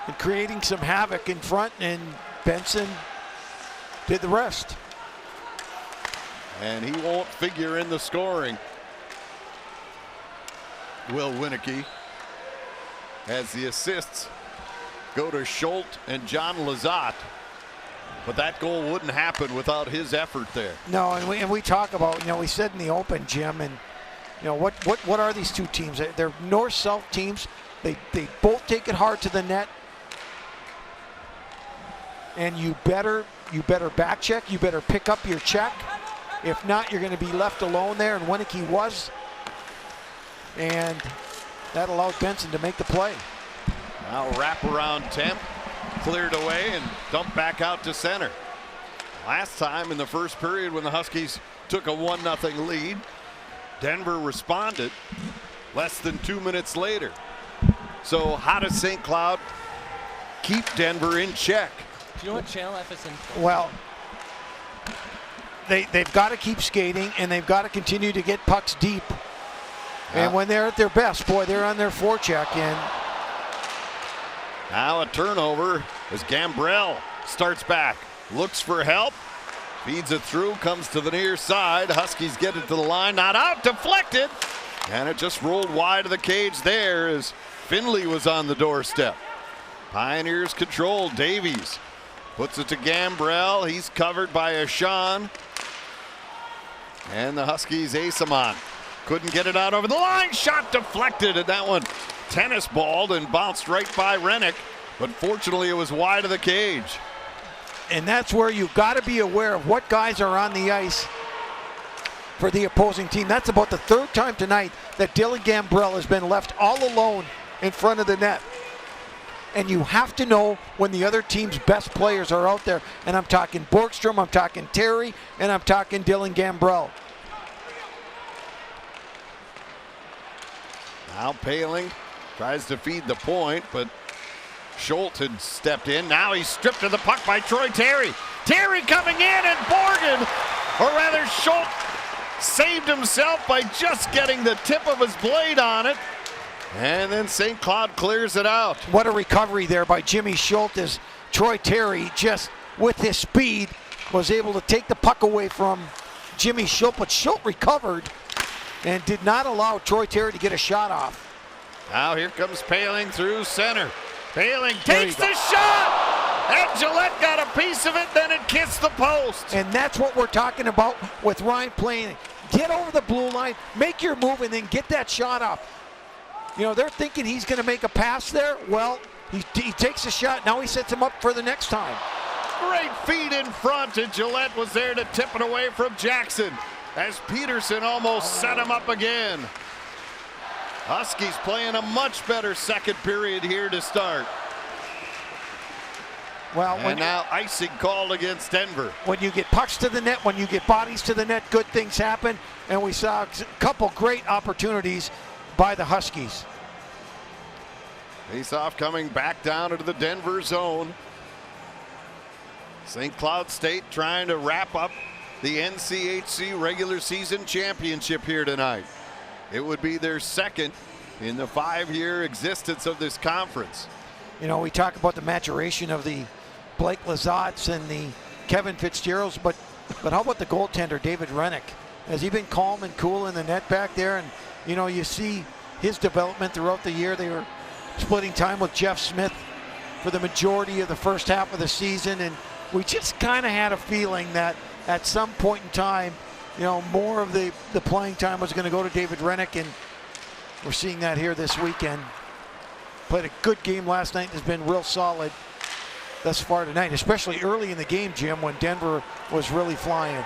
And creating some havoc in front, and Benson did the rest. And he won't figure in the scoring. Will Winicky, as the assists go to Schultz and John Lazat. But that goal wouldn't happen without his effort there. No, and we talk about, we said in the open, Jim, and what are these two teams? They're north-south teams. They both take it hard to the net. And you better back check. You better pick up your check. If not, you're going to be left alone there, and Winicky was. And that allowed Benson to make the play. Now wraparound temp, cleared away and dumped back out to center. Last time in the first period when the Huskies took a 1-0 lead, Denver responded less than 2 minutes later. So how does St. Cloud keep Denver in check? Do you know what channel FSN? Well, they've got to keep skating, and they've got to continue to get pucks deep. And when they're at their best, boy, they're on their forecheck. And now a turnover as Gambrell starts back, looks for help, feeds it through, comes to the near side. Huskies get it to the line, not out, deflected, and it just rolled wide of the cage there as Finley was on the doorstep. Pioneers control. Davies puts it to Gambrell. He's covered by Ashawn. And the Huskies ace him on. Couldn't get it out over the line. Shot deflected, and that one tennis balled and bounced right by Rennick. But fortunately, it was wide of the cage. And that's where you've got to be aware of what guys are on the ice for the opposing team. That's about the third time tonight that Dylan Gambrell has been left all alone in front of the net. And you have to know when the other team's best players are out there. And I'm talking Borgstrom, I'm talking Terry, and I'm talking Dylan Gambrell. Now Paling tries to feed the point, but Schultz had stepped in. Now he's stripped of the puck by Troy Terry. Terry coming in, and Borgen, or rather Schultz, saved himself by just getting the tip of his blade on it. And then St. Cloud clears it out. What a recovery there by Jimmy Schultz, as Troy Terry, just with his speed, was able to take the puck away from Jimmy Schultz. But Schultz recovered and did not allow Troy Terry to get a shot off. Now here comes Paling through center. Paling takes the shot! And Gillette got a piece of it, then it kissed the post. And that's what we're talking about with Ryan Paling. Get over the blue line, make your move, and then get that shot off. You know, they're thinking he's going to make a pass there. Well, he takes a shot. Now he sets him up for the next time. Great feed in front, and Gillette was there to tip it away from Jackson as Peterson almost set him up again. Huskies playing a much better second period here to start. Well, and now icing called against Denver. When you get pucks to the net, when you get bodies to the net, good things happen. And we saw a couple great opportunities by the Huskies. Face-off coming back down into the Denver zone. St. Cloud State trying to wrap up the NCHC regular season championship here tonight. It would be their second in the 5-year existence of this conference. You know, we talk about the maturation of the Blake Lazats and the Kevin Fitzgeralds, but how about the goaltender, David Rennick? Has he been calm and cool in the net back there? And, you know, you see his development throughout the year. They were splitting time with Jeff Smith for the majority of the first half of the season, and we just kind of had a feeling that at some point in time, you know, more of the playing time was going to go to David Rennick, and we're seeing that here this weekend. Played a good game last night, has been real solid thus far tonight, especially early in the game, Jim, when Denver was really flying.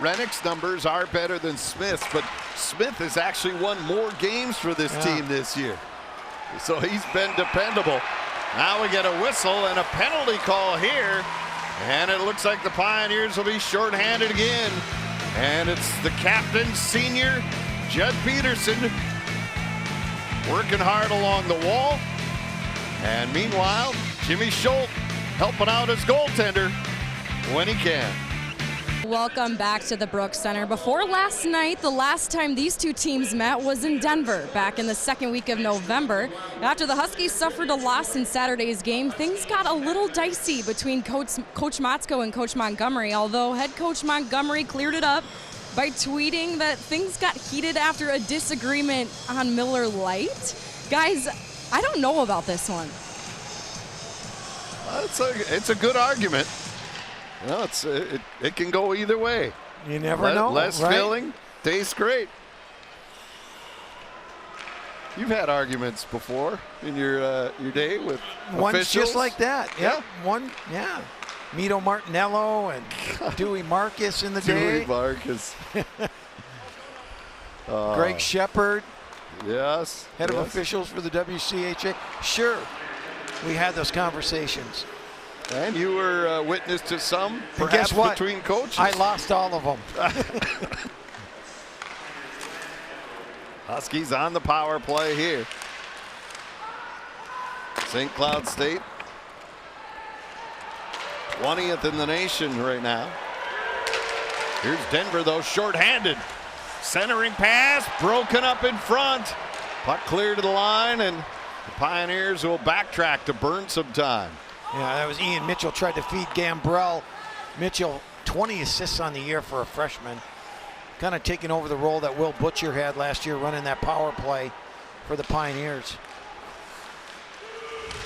Rennick's numbers are better than Smith's, but Smith has actually won more games for this team this year. So he's been dependable. Now we get a whistle and a penalty call here. And it looks like the Pioneers will be shorthanded again. And it's the captain, senior, Judd Peterson, working hard along the wall. And meanwhile, Jimmy Schultz helping out his goaltender when he can. Welcome back to the Brooks Center. Before last night, the last time these two teams met was in Denver back in the second week of November. After the Huskies suffered a loss in Saturday's game, things got a little dicey between Coach Motzko and Coach Montgomery, although head coach Montgomery cleared it up by tweeting that things got heated after a disagreement on Miller Lite. Guys, I don't know about this one. It's a good argument. You know, it can go either way. You never know. Less filling, tastes great. You've had arguments before in your day with One's officials. just like that. Yeah. One. Yeah. Mito Martinello and Dewey Marcus in the day. Dewey Marcus. Greg Shepard. Yes. Head of officials for the WCHA. Sure, we had those conversations. And you were witness to some, and perhaps guess what? between coaches. I lost all of them. Huskies on the power play here. St. Cloud State, 20th in the nation right now. Here's Denver, though, shorthanded. Centering pass, broken up in front. Puck clear to the line, and the Pioneers will backtrack to burn some time. Yeah, that was Ian Mitchell tried to feed Gambrell. Mitchell, 20 assists on the year for a freshman. Kind of taking over the role that Will Butcher had last year running that power play for the Pioneers.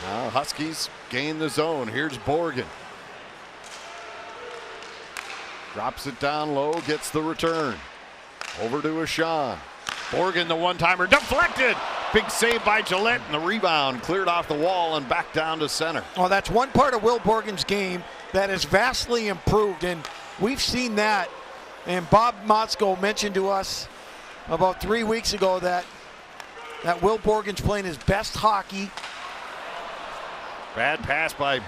Now Huskies gain the zone. Here's Borgen. Drops it down low, gets the return. Over to Ashawn. Borgen, the one-timer, deflected. Big save by Gillette, and the rebound cleared off the wall and back down to center. Well, that's one part of Will Borgen's game that has vastly improved, and we've seen that. And Bob Motzko mentioned to us about 3 weeks ago that Will Borgen's playing his best hockey. Bad pass by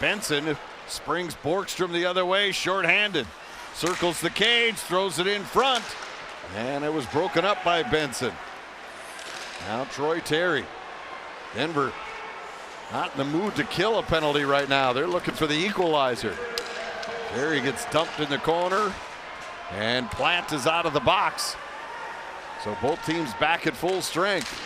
Benson. Springs Borgstrom the other way, shorthanded. Circles the cage, throws it in front. And it was broken up by Benson. Now Troy Terry. Denver not in the mood to kill a penalty right now. They're looking for the equalizer. Terry gets dumped in the corner. And Plant is out of the box. So both teams back at full strength.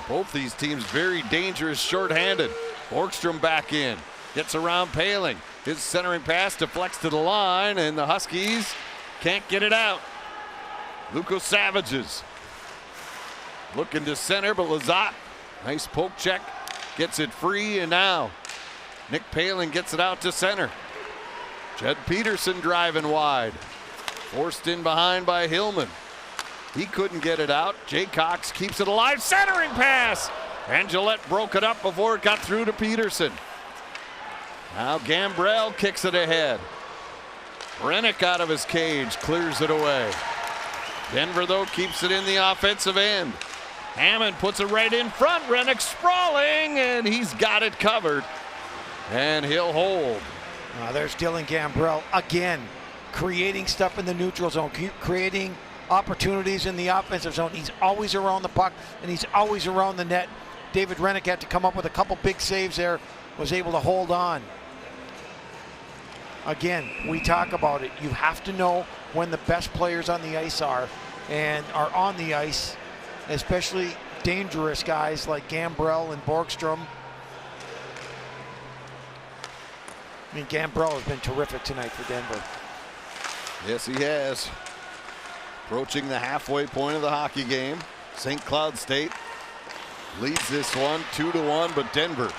Both these teams very dangerous shorthanded. Borgstrom back in. Gets around Paling. His centering pass deflects to the line, and the Huskies can't get it out. Luco Savages looking to center, but Lazat, nice poke check, gets it free, and now Nick Paling gets it out to center. Jed Peterson driving wide. Forced in behind by Hillman. He couldn't get it out. Jay Cox keeps it alive. Centering pass. And Gillette broke it up before it got through to Peterson. Now Gambrell kicks it ahead. Rennick out of his cage clears it away. Denver, though, keeps it in the offensive end. Hammond puts it right in front. Rennick sprawling, and he's got it covered. And he'll hold. There's Dylan Gambrell again, creating stuff in the neutral zone, creating opportunities in the offensive zone. He's always around the puck, and he's always around the net. David Rennick had to come up with a couple big saves there, was able to hold on. Again, we talk about it. You have to know when the best players on the ice are and are on the ice, especially dangerous guys like Gambrell and Borgstrom. I mean, Gambrell has been terrific tonight for Denver. Yes, he has. Approaching the halfway point of the hockey game. St. Cloud State leads this one 2-1, but Denver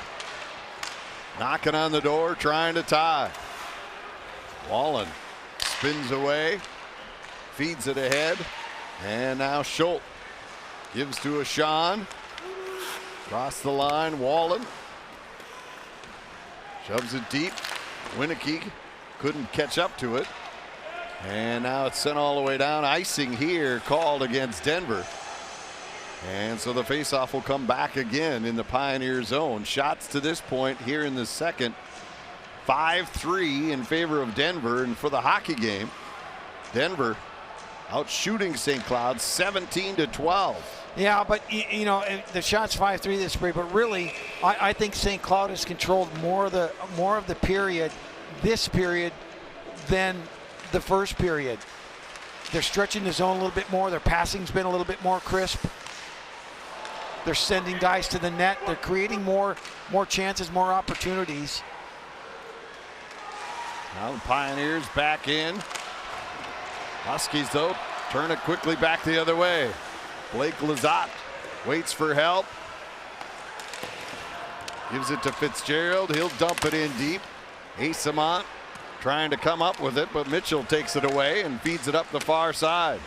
knocking on the door, trying to tie. Wallen spins away, feeds it ahead, and now Schultz gives to Ashawn. Across the line, Wallen shoves it deep. Winnicky couldn't catch up to it. And now it's sent all the way down. Icing here called against Denver. And so the faceoff will come back again in the Pioneer zone. Shots to this point here in the second. 5-3 in favor of Denver. And for the hockey game, Denver out shooting St. Cloud 17-12. Yeah, but you know, the shot's 5-3 this period, but really I think St. Cloud has controlled more of the period, this period, than the first period. They're stretching the zone a little bit more. Their passing's been a little bit more crisp. They're sending guys to the net. They're creating more chances, more opportunities. Now the Pioneers back in. Huskies, though, turn it quickly back the other way. Blake Lazat waits for help. Gives it to Fitzgerald. He'll dump it in deep. Asamont trying to come up with it, but Mitchell takes it away and feeds it up the far side.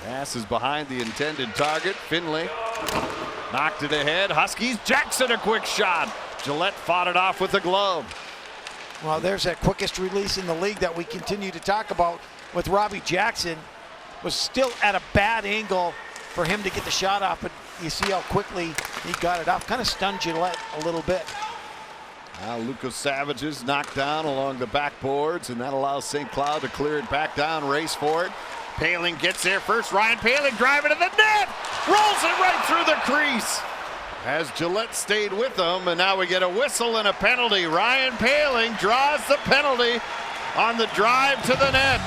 Pass is behind the intended target. Finley knocked it ahead. Huskies, Jackson a quick shot. Gillette fought it off with a glove. Well, there's that quickest release in the league that we continue to talk about with Robbie Jackson. Was still at a bad angle for him to get the shot off, but you see how quickly he got it off. Kind of stunned Gillette a little bit. Now Lucas Savages knocked down along the backboards, and that allows St. Cloud to clear it back down, race for it. Paling gets there first. Ryan Paling driving to the net. Rolls it right through the crease. As Gillette stayed with them, and now we get a whistle and a penalty. Ryan Paling draws the penalty on the drive to the net.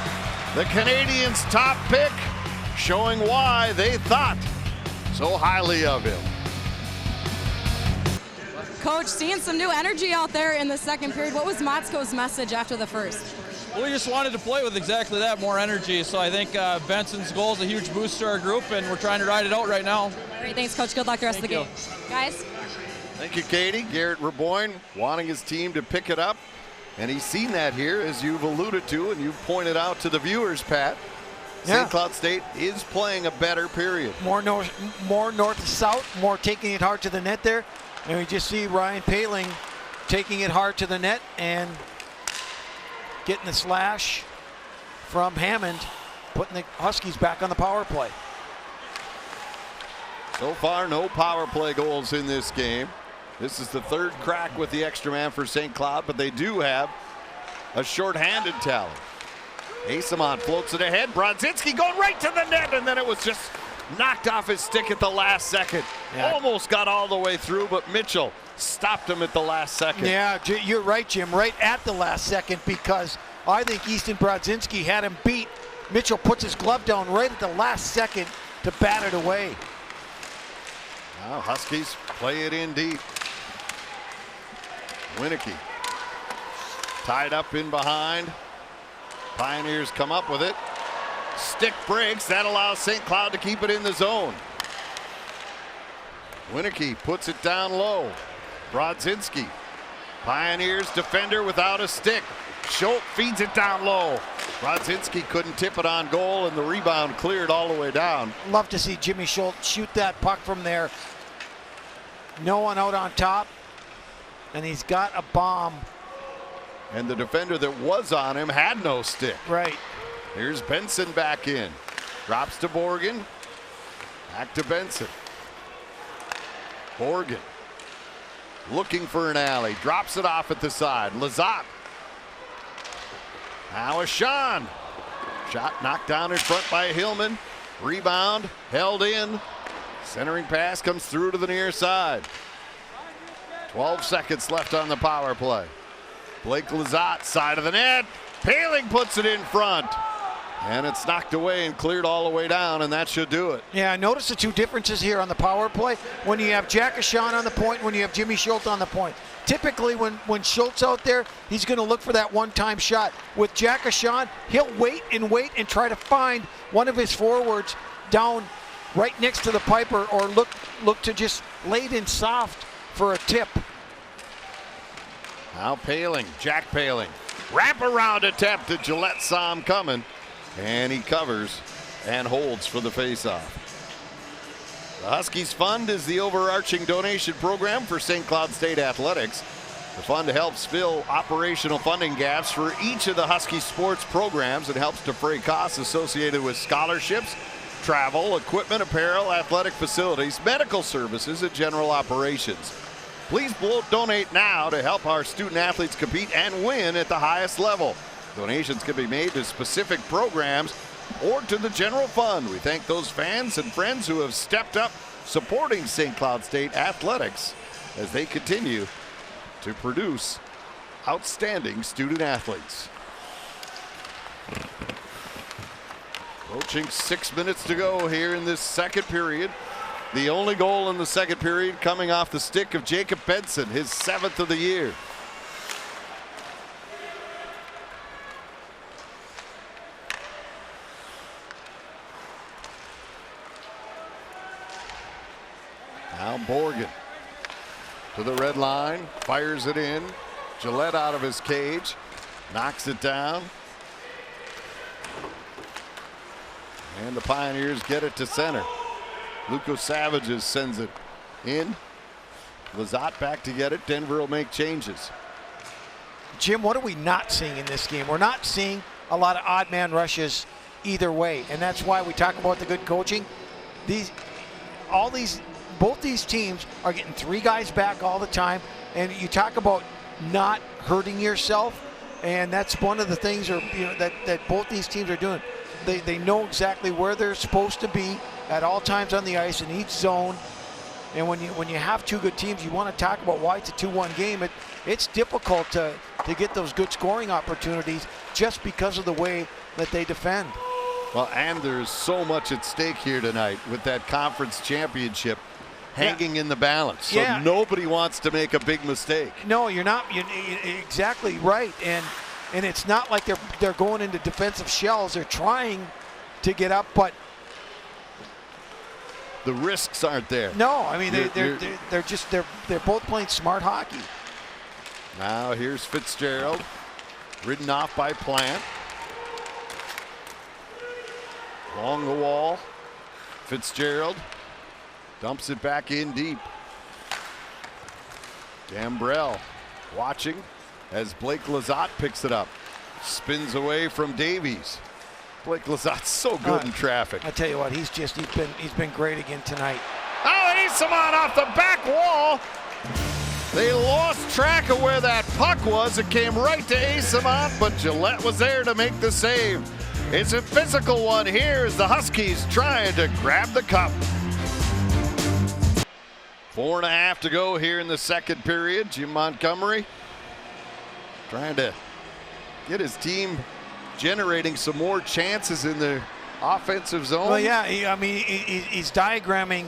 The Canadians' top pick, showing why they thought so highly of him. Coach, seeing some new energy out there in the second period. What was Motzko's message after the first? We just wanted to play with exactly that, more energy. So I think Benson's goal is a huge boost to our group, and we're trying to ride it out right now. Great, thanks, Coach. Good luck the rest of the game. Guys? Thank you, Katie. Garrett Raboyne wanting his team to pick it up, and he's seen that here, as you've alluded to, and you've pointed out to the viewers, Pat. Yeah. St. Cloud State is playing a better period. More north to south, more taking it hard to the net there. And we just see Ryan Paling taking it hard to the net and getting the slash from Hammond, putting the Huskies back on the power play. So far, no power play goals in this game. This is the third crack with the extra man for St. Cloud, but they do have a shorthanded tally. Asamon floats it ahead. Brodzinski going right to the net, and then it was just knocked off his stick at the last second. Yeah. Almost got all the way through, but Mitchell stopped him at the last second. Yeah, you're right, Jim, right at the last second, because I think Easton Brodzinski had him beat. Mitchell puts his glove down right at the last second to bat it away. Now Huskies play it in deep. Winicky tied up in behind. Pioneers come up with it. Stick breaks. That allows St. Cloud to keep it in the zone. Winicky puts it down low. Brodzinski. Pioneers defender without a stick. Schultz feeds it down low. Brodzinski couldn't tip it on goal, and the rebound cleared all the way down. Love to see Jimmy Schultz shoot that puck from there. No one out on top, and he's got a bomb. And the defender that was on him had no stick. Right. Here's Benson back in. Drops to Borgen. Back to Benson. Borgen looking for an alley. Drops it off at the side. Lazat. Now a Sean. Shot knocked down in front by Hillman. Rebound held in. Centering pass comes through to the near side. 12 seconds left on the power play. Blake Lazat, side of the net. Paling puts it in front. And it's knocked away and cleared all the way down, and that should do it. Yeah, notice the two differences here on the power play. When you have Jack Ashawn on the point, when you have Jimmy Schultz on the point. Typically, when Schultz out there, he's going to look for that one-time shot. With Jack Ashawn, he'll wait and try to find one of his forwards down right next to the piper, or look to just lay it in soft for a tip. Now Paling, Jack Paling. Wrap around attempt at Gillette saw him coming, and he covers and holds for the faceoff. The Huskies Fund is the overarching donation program for St. Cloud State Athletics. The fund helps fill operational funding gaps for each of the Husky sports programs and helps defray costs associated with scholarships, travel, equipment, apparel, athletic facilities, medical services, and general operations. Please donate now to help our student athletes compete and win at the highest level. Donations can be made to specific programs or to the general fund. We thank those fans and friends who have stepped up supporting St. Cloud State Athletics as they continue to produce outstanding student athletes. Approaching 6 minutes to go here in this second period. The only goal in the second period coming off the stick of Jacob Benson, his 7th of the year. Now Borgen to the red line, fires it in. Gillette out of his cage, knocks it down. And the Pioneers get it to center. Luco Savages sends it in. Lazat back to get it. Denver will make changes. Jim, what are we not seeing in this game? We're not seeing a lot of odd man rushes either way, and that's why we talk about the good coaching. Both these teams are getting 3 guys back all the time, and you talk about not hurting yourself, and that's one of the things that both these teams are doing. They know exactly where they're supposed to be at all times on the ice in each zone. And when you have 2 good teams, you want to talk about why it's a 2-1 game. It's difficult to get those good scoring opportunities just because of the way that they defend. Well, and there's so much at stake here tonight with that conference championship hanging in the balance. So nobody wants to make a big mistake. No, you're not. You're exactly right. And And it's not like they're going into defensive shells. They're trying to get up, but the risks aren't there. no, I mean they're both playing smart hockey. Now here's Fitzgerald, ridden off by Plant. Along the wall, Fitzgerald dumps it back in deep. Gambrell watching as Blake Lizotte picks it up. Spins away from Davies. Blake Lizotte's so good in traffic. I tell you what, he's been great again tonight. Oh, Esamon off the back wall. They lost track of where that puck was. It came right to Esamon, but Gillette was there to make the save. It's a physical one here as the Huskies trying to grab the cup. 4.5 to go here in the second period. Jim Montgomery trying to get his team generating some more chances in the offensive zone. Well, yeah, he's diagramming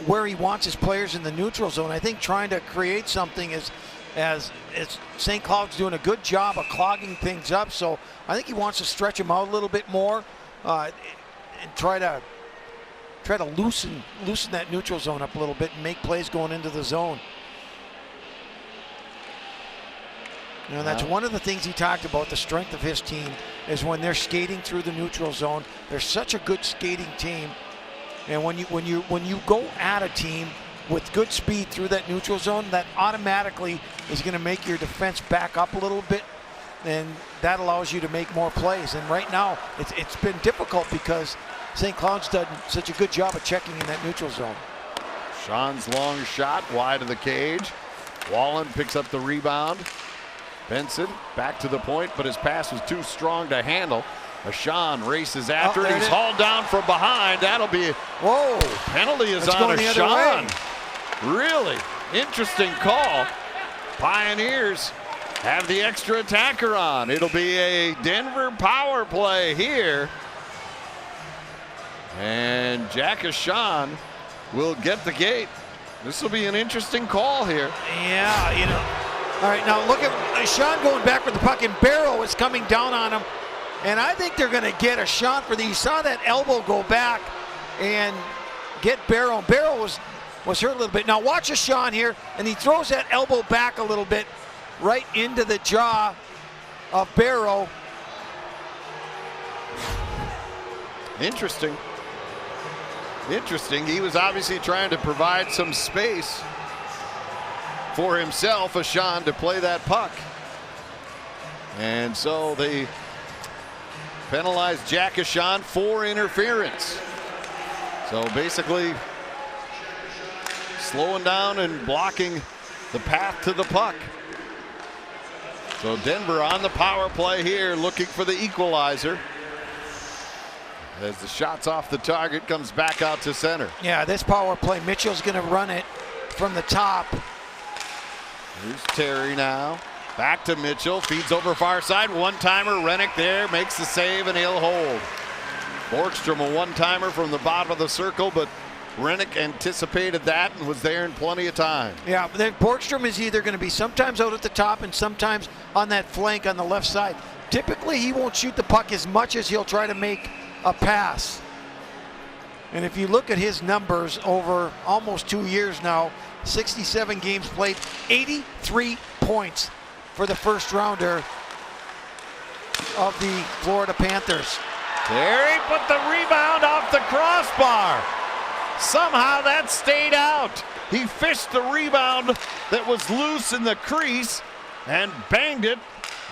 where he wants his players in the neutral zone. I think trying to create something as St. Cloud's doing a good job of clogging things up. So I think he wants to stretch them out a little bit more and try to loosen that neutral zone up a little bit and make plays going into the zone. You know, that's one of the things he talked about, the strength of his team, is when they're skating through the neutral zone. They're such a good skating team. And when you go at a team with good speed through that neutral zone, that automatically is going to make your defense back up a little bit, and that allows you to make more plays. And right now, it's been difficult because St. Cloud's done such a good job of checking in that neutral zone. Sean's long shot wide of the cage. Wallen picks up the rebound. Benson back to the point, but his pass was too strong to handle. Ashawn races after it. He's hauled down from behind. That'll be penalty is on Ashawn. Really interesting call. Pioneers have the extra attacker on. It'll be a Denver power play here. And Jack Ashawn will get the gate. This will be an interesting call here. Yeah, you know. All right, now look at Ashawn going back with the puck, and Barrow is coming down on him. And I think they're going to get a shot for the. You saw that elbow go back and get Barrow. Barrow was hurt a little bit. Now watch Ashawn here, and he throws that elbow back a little bit right into the jaw of Barrow. Interesting. Interesting. He was obviously trying to provide some space for himself, Ashawn, to play that puck. And so they penalized Jack Ashawn for interference. So basically slowing down and blocking the path to the puck. So Denver on the power play here, looking for the equalizer. As the shot's off the target, comes back out to center. Yeah, this power play, Mitchell's going to run it from the top. Here's Terry now. Back to Mitchell, feeds over far side, one-timer, Rennick there, makes the save, and he'll hold. Borgstrom a one-timer from the bottom of the circle, but Rennick anticipated that and was there in plenty of time. Yeah, Borgstrom is either going to be sometimes out at the top and sometimes on that flank on the left side. Typically, he won't shoot the puck as much as he'll try to make a pass. And if you look at his numbers over almost 2 years now, 67 games played, 83 points for the first rounder of the Florida Panthers. Terry put the rebound off the crossbar. Somehow that stayed out. He fished the rebound that was loose in the crease and banged it,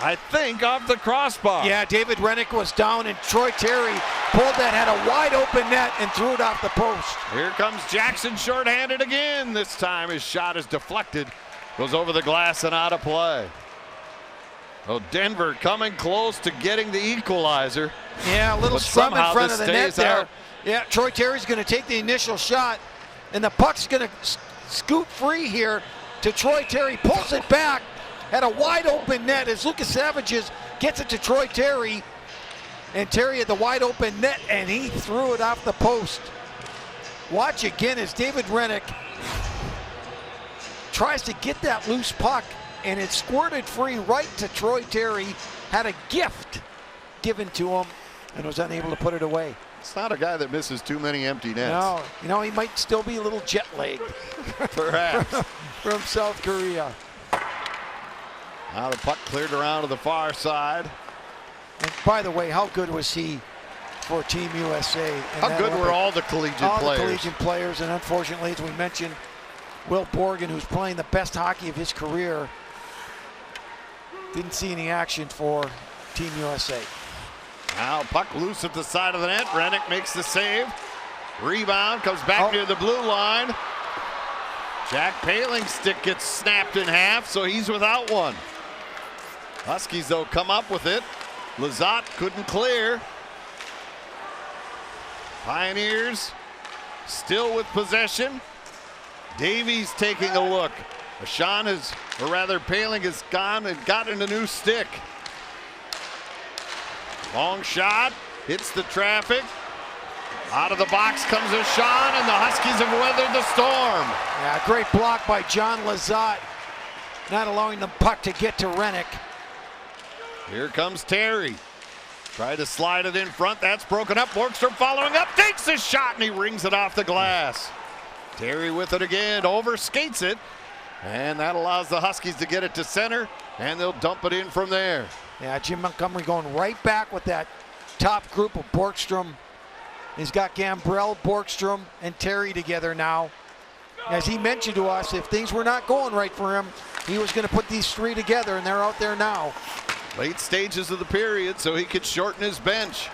I think, off the crossbar. Yeah, David Rennick was down, and Troy Terry pulled that, had a wide open net, and threw it off the post. Here comes Jackson shorthanded again. This time his shot is deflected, goes over the glass and out of play. Oh, Denver coming close to getting the equalizer. Yeah, a little scrum in front of the net there. Out. Yeah, Troy Terry's going to take the initial shot, and the puck's going to scoot free here to Troy Terry. Pulls it back, had a wide open net as Lucas Savages gets it to Troy Terry, and Terry had the wide open net, and he threw it off the post. Watch again as David Rennick tries to get that loose puck and it squirted free right to Troy Terry. Had a gift given to him and was unable to put it away. It's not a guy that misses too many empty nets. No, you know, he might still be a little jet lagged. Perhaps. From South Korea. Now the puck cleared around to the far side. And by the way, how good was he for Team USA? How good were all the collegiate players? All the collegiate players, and unfortunately, as we mentioned, Will Borgen, who's playing the best hockey of his career, didn't see any action for Team USA. Now puck loose at the side of the net. Rennick makes the save. Rebound comes back near the blue line. Jack Paling's stick gets snapped in half, so he's without one. Huskies, though, come up with it. Lizotte couldn't clear. Pioneers still with possession. Davies taking a look. Sean is, or rather Paling has gone and gotten a new stick. Long shot, hits the traffic. Out of the box comes a Sean, and the Huskies have weathered the storm. Yeah, great block by John Lizotte, not allowing the puck to get to Rennick. Here comes Terry. Try to slide it in front. That's broken up. Borgstrom following up, takes a shot, and he rings it off the glass. Terry with it again, overskates it, and that allows the Huskies to get it to center, and they'll dump it in from there. Yeah, Jim Montgomery going right back with that top group of Borgstrom. He's got Gambrell, Borgstrom, and Terry together now. As he mentioned to us, if things were not going right for him, he was going to put these three together, and they're out there now. Late stages of the period, so he could shorten his bench.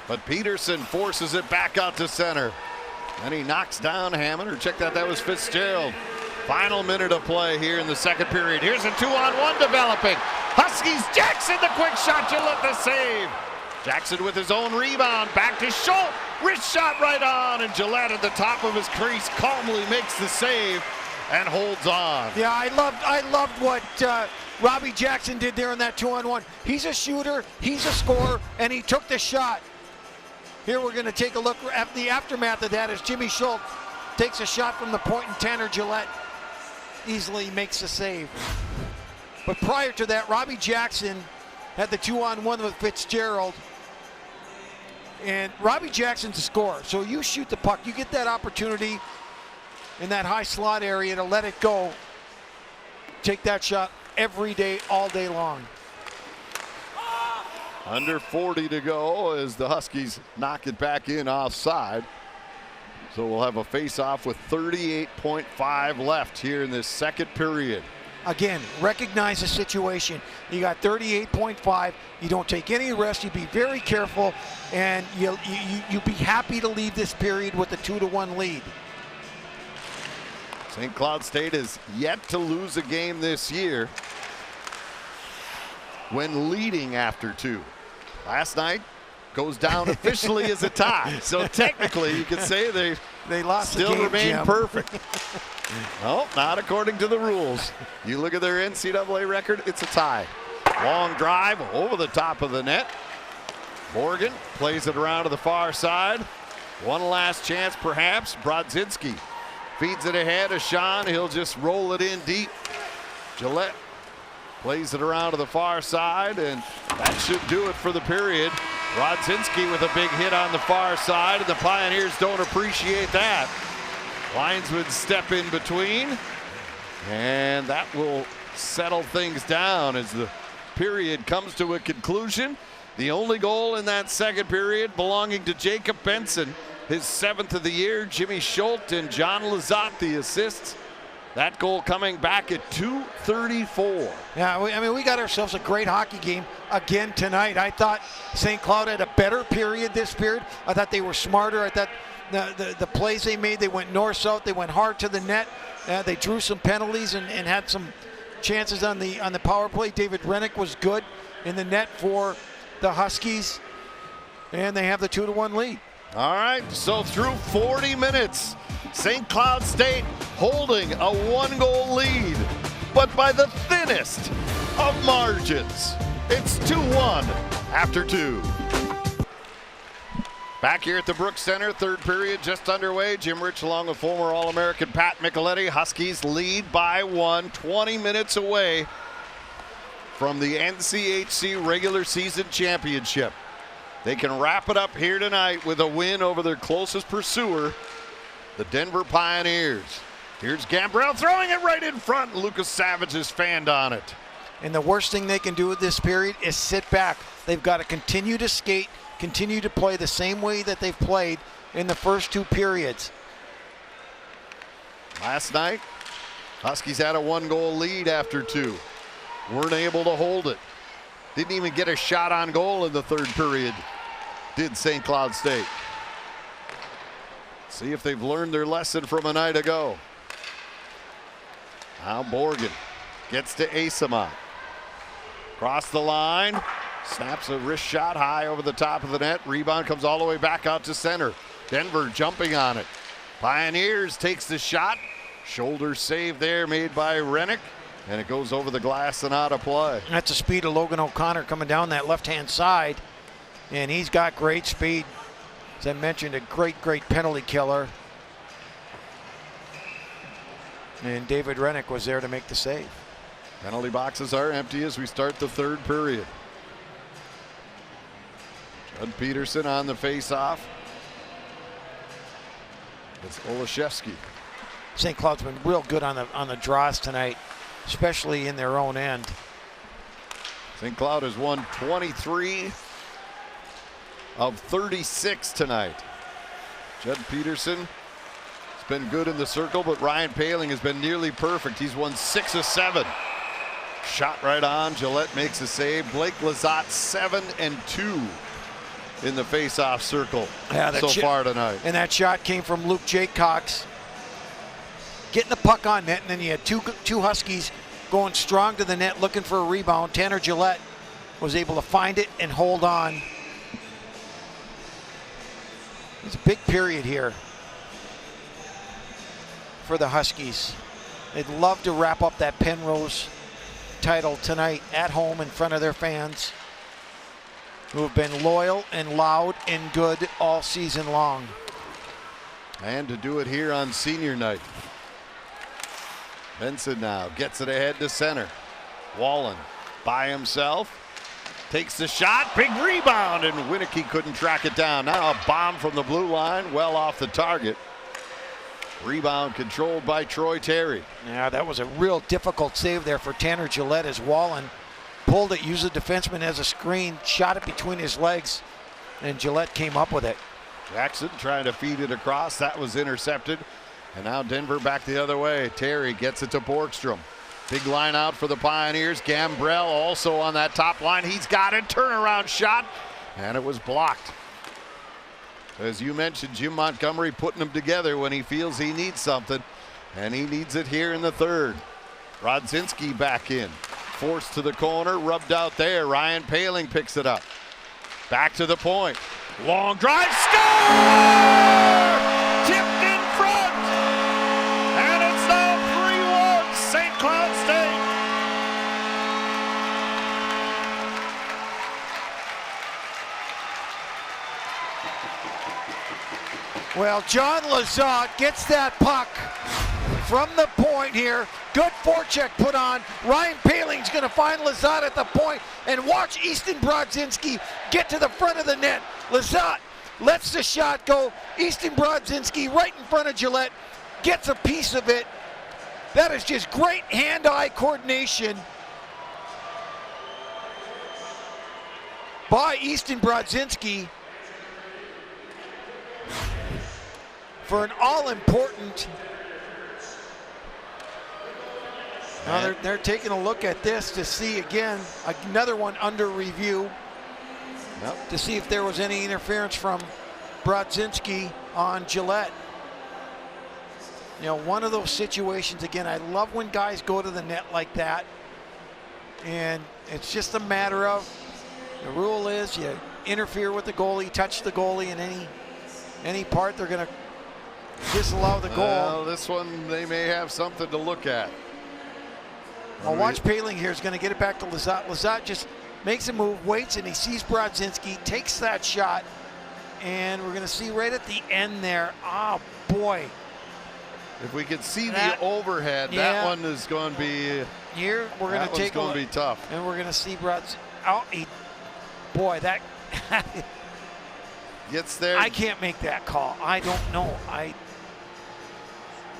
But Peterson forces it back out to center. And he knocks down Hammond, or check that was Fitzgerald. Final minute of play here in the second period. Here's a 2-on-1 developing. Huskies, Jackson, the quick shot, Gillette the save. Jackson with his own rebound, back to Schultz. Wrist shot right on, and Gillette at the top of his crease calmly makes the save and holds on. Yeah, I loved what Robbie Jackson did there in that 2-on-1. He's a shooter, he's a scorer, and he took the shot. Here we're going to take a look at the aftermath of that as Jimmy Schultz takes a shot from the point, and Tanner Gillette easily makes the save. But prior to that, Robbie Jackson had the 2-on-1 with Fitzgerald. And Robbie Jackson's a scorer, so you shoot the puck, you get that opportunity in that high slot area to let it go. Take that shot every day, all day long. Under 40 to go as the Huskies knock it back in offside. So we'll have a face-off with 38.5 left here in this second period. Again, recognize the situation. You got 38.5. You don't take any rest. You be very careful, and you be happy to leave this period with a 2-1 lead. St. Cloud State has yet to lose a game this year when leading after 2. Last night goes down officially as a tie. So technically you could say they lost still the game, remain Jim. perfect. No, not according to the rules. You look at their NCAA record, it's a tie. Long drive over the top of the net. Morgan plays it around to the far side. One last chance perhaps. Brodzinski feeds it ahead of Sean. He'll just roll it in deep. Gillette plays it around to the far side, and that should do it for the period. Brodzinski with a big hit on the far side, and the Pioneers don't appreciate that. Linesman step in between, and that will settle things down as the period comes to a conclusion. The only goal in that second period belonging to Jacob Benson, his 7th of the year. Jimmy Schultz and John Lizotte the assists. That goal coming back at 2:34. Yeah, we got ourselves a great hockey game again tonight. I thought St. Cloud had a better period this period. I thought they were smarter. I thought the plays they made, they went north-south. They went hard to the net. They drew some penalties and had some chances on the power play. David Rennick was good in the net for the Huskies, and they have the 2-1 lead. All right, so through 40 minutes, St. Cloud State holding a 1-goal lead, but by the thinnest of margins. It's 2-1 after 2. Back here at the Brooks Center, third period just underway. Jim Rich along with former All-American Pat Micheletti. Huskies lead by 1, 20 minutes away from the NCHC regular season championship. They can wrap it up here tonight with a win over their closest pursuer, the Denver Pioneers. Here's Gambrell throwing it right in front. Lucas Savage has fanned on it. And the worst thing they can do with this period is sit back. They've got to continue to skate, continue to play the same way that they've played in the first 2 periods. Last night, Huskies had a 1-goal lead after 2. Weren't able to hold it. Didn't even get a shot on goal in the third period, did St. Cloud State. See if they've learned their lesson from a night ago. Now Borgen gets to Asamoah. Cross the line, snaps a wrist shot high over the top of the net. Rebound comes all the way back out to center. Denver jumping on it. Pioneers takes the shot. Shoulder save there made by Rennick. And it goes over the glass and out of play. That's the speed of Logan O'Connor coming down that left-hand side. And he's got great speed. As I mentioned, a great penalty killer. And David Rennick was there to make the save. Penalty boxes are empty as we start the third period. Judd Peterson on the face-off. It's Olszewski. St. Cloud's been real good on the draws tonight, especially in their own end. St. Cloud has won 23 of 36 tonight. Judd Peterson has been good in the circle, but Ryan Paling has been nearly perfect. He's won 6 of 7. Shot right on. Gillette makes a save. Blake Lizotte 7 and 2 in the face-off circle so far tonight. And that shot came from Luke Jaycox getting the puck on net, and then you had two Huskies going strong to the net looking for a rebound. Tanner Gillette was able to find it and hold on. It's a big period here for the Huskies. They'd love to wrap up that Penrose title tonight at home in front of their fans, who have been loyal and loud and good all season long. And to do it here on senior night. Benson now gets it ahead to center. Wallen by himself. Takes the shot. Big rebound, and Winicky couldn't track it down. Now a bomb from the blue line, well off the target. Rebound controlled by Troy Terry. Yeah, that was a real difficult save there for Tanner Gillette as Wallen pulled it, used the defenseman as a screen, shot it between his legs, and Gillette came up with it. Jackson trying to feed it across. That was intercepted. And now Denver back the other way. Terry gets it to Borgstrom. Big line out for the Pioneers. Gambrell also on that top line. He's got it. Turnaround shot. And it was blocked. As you mentioned, Jim Montgomery putting them together when he feels he needs something. And he needs it here in the third. Rodzinski back in. Forced to the corner. Rubbed out there. Ryan Paling picks it up. Back to the point. Long drive. Score! Tipped in front. And it's now 3-1 St. Cloud State. Well, John Lizotte gets that puck from the point here. Good forecheck put on. Ryan Paling's going to find Lizotte at the point, and watch Easton Brodzinski get to the front of the net. Lizotte lets the shot go. Easton Brodzinski right in front of Gillette gets a piece of it. That is just great hand-eye coordination by Easton Brodzinski for an all-important. Now they're taking a look at this to see again, another one under review. Yep. To see if there was any interference from Brodzinski on Gillette. You know, one of those situations, again, I love when guys go to the net like that. And it's just a matter of, the rule is you interfere with the goalie, touch the goalie in any part, they're going to disallow the goal. Well, this one, they may have something to look at. Well, watch Paling here is going to get it back to Lizotte. Lizotte just makes a move, waits, and he sees Brodzinski, takes that shot, And we're going to see right at the end there. Oh, boy. If we could see That- the overhead, yeah. that one is going to be. Here, we're going That to one's take a going look. to be tough. And we're going to see boy, that. Gets there. I can't make that call. I don't know.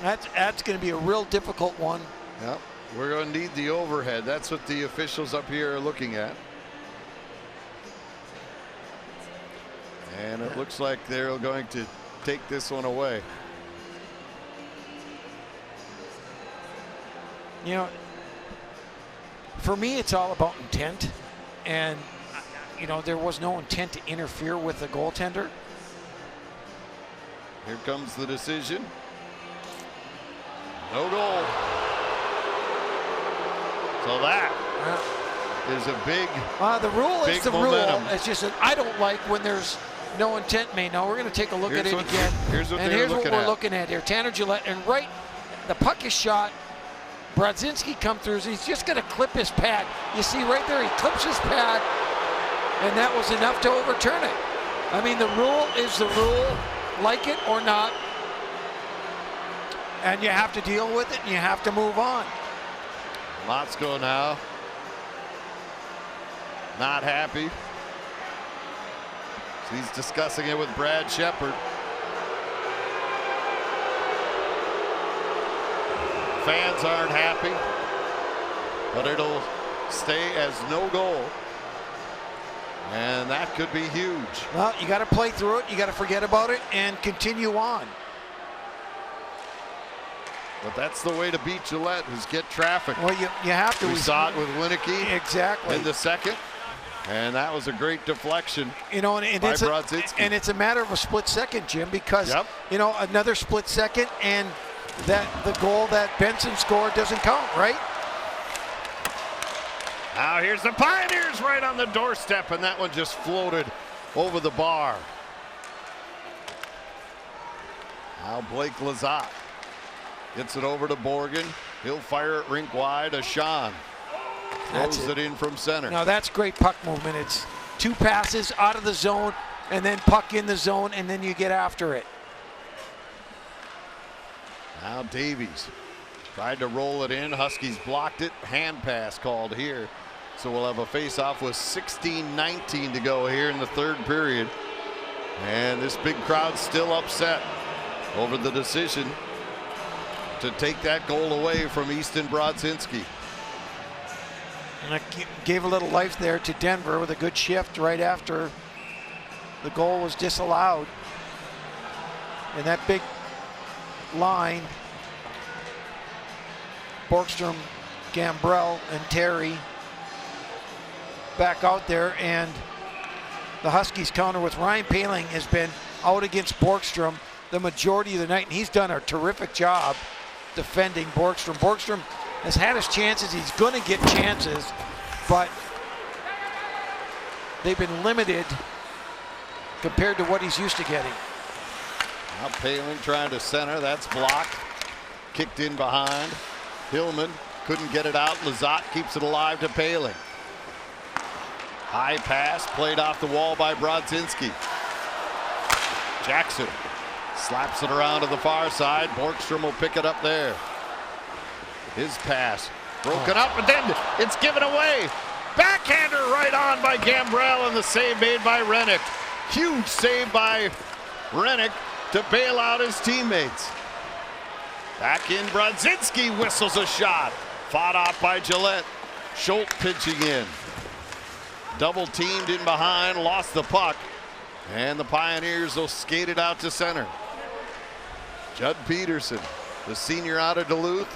That's going to be a real difficult one. Yep. We're going to need the overhead. That's what the officials up here are looking at. And it looks like they're going to take this one away. You know, for me, it's all about intent. And, you know, there was no intent to interfere with the goaltender. Here comes the decision. No goal. So that is a big. The rule is big the momentum. rule. It's just that I don't like when there's no intent made. Now we're going to take a look at it again. Here's what and they're here's what looking we're at. looking at here. Tanner Gillette, and right, the puck is shot. Brodzinski come through. So he's just going to clip his pad. You see right there, he clips his pad, and that was enough to overturn it. I mean, the rule is the rule, like it or not, and you have to deal with it, and you have to move on. Motzko now. Not happy. He's discussing it with Brad Shepard. Fans aren't happy, but it'll stay as no goal. And that could be huge. Well, you got to play through it. You got to forget about it and continue on. But that's the way to beat Gillette, is get traffic. Well, you have to. We saw it with Lineker Exactly. in the second. And that was a great deflection. You know, and by it's Brodzinski. it's a matter of a split second, Jim, because Yep. you know, another split second and that the goal that Benson scored doesn't count, right? Now here's the Pioneers right on the doorstep, and that one just floated over the bar. Now Blake Lizotte gets it over to Borgen. He'll fire it rink wide. Ashan throws it in from center. Now that's great puck movement. It's two passes out of the zone and then puck in the zone, and then you get after it. Now Davies tried to roll it in. Huskies blocked it. Hand pass called here. So we'll have a face-off with 16:19 to go here in the third period. And this big crowd still upset over the decision to take that goal away from Easton Brodzinski. And it gave a little life there to Denver with a good shift right after the goal was disallowed. And that big line, Borgstrom, Gambrell, and Terry back out there, and the Huskies counter with Ryan Poehling has been out against Borgstrom the majority of the night, and he's done a terrific job defending Borgstrom. Borgstrom has had his chances. He's going to get chances, but they've been limited compared to what he's used to getting. Now Poehling trying to center. That's blocked. Kicked in behind. Hillman couldn't get it out. Lizotte keeps it alive to Poehling. High pass played off the wall by Brodzinski. Jackson slaps it around to the far side. Borgstrom will pick it up there. His pass broken up, but then it's given away. Backhander right on by Gambrell, and the save made by Rennick. Huge save by Rennick to bail out his teammates. Back in, Brodzinski whistles a shot. Fought off by Gillette. Schultz pitching in. Double teamed in behind, lost the puck. And the Pioneers will skate it out to center. Judd Peterson, the senior out of Duluth,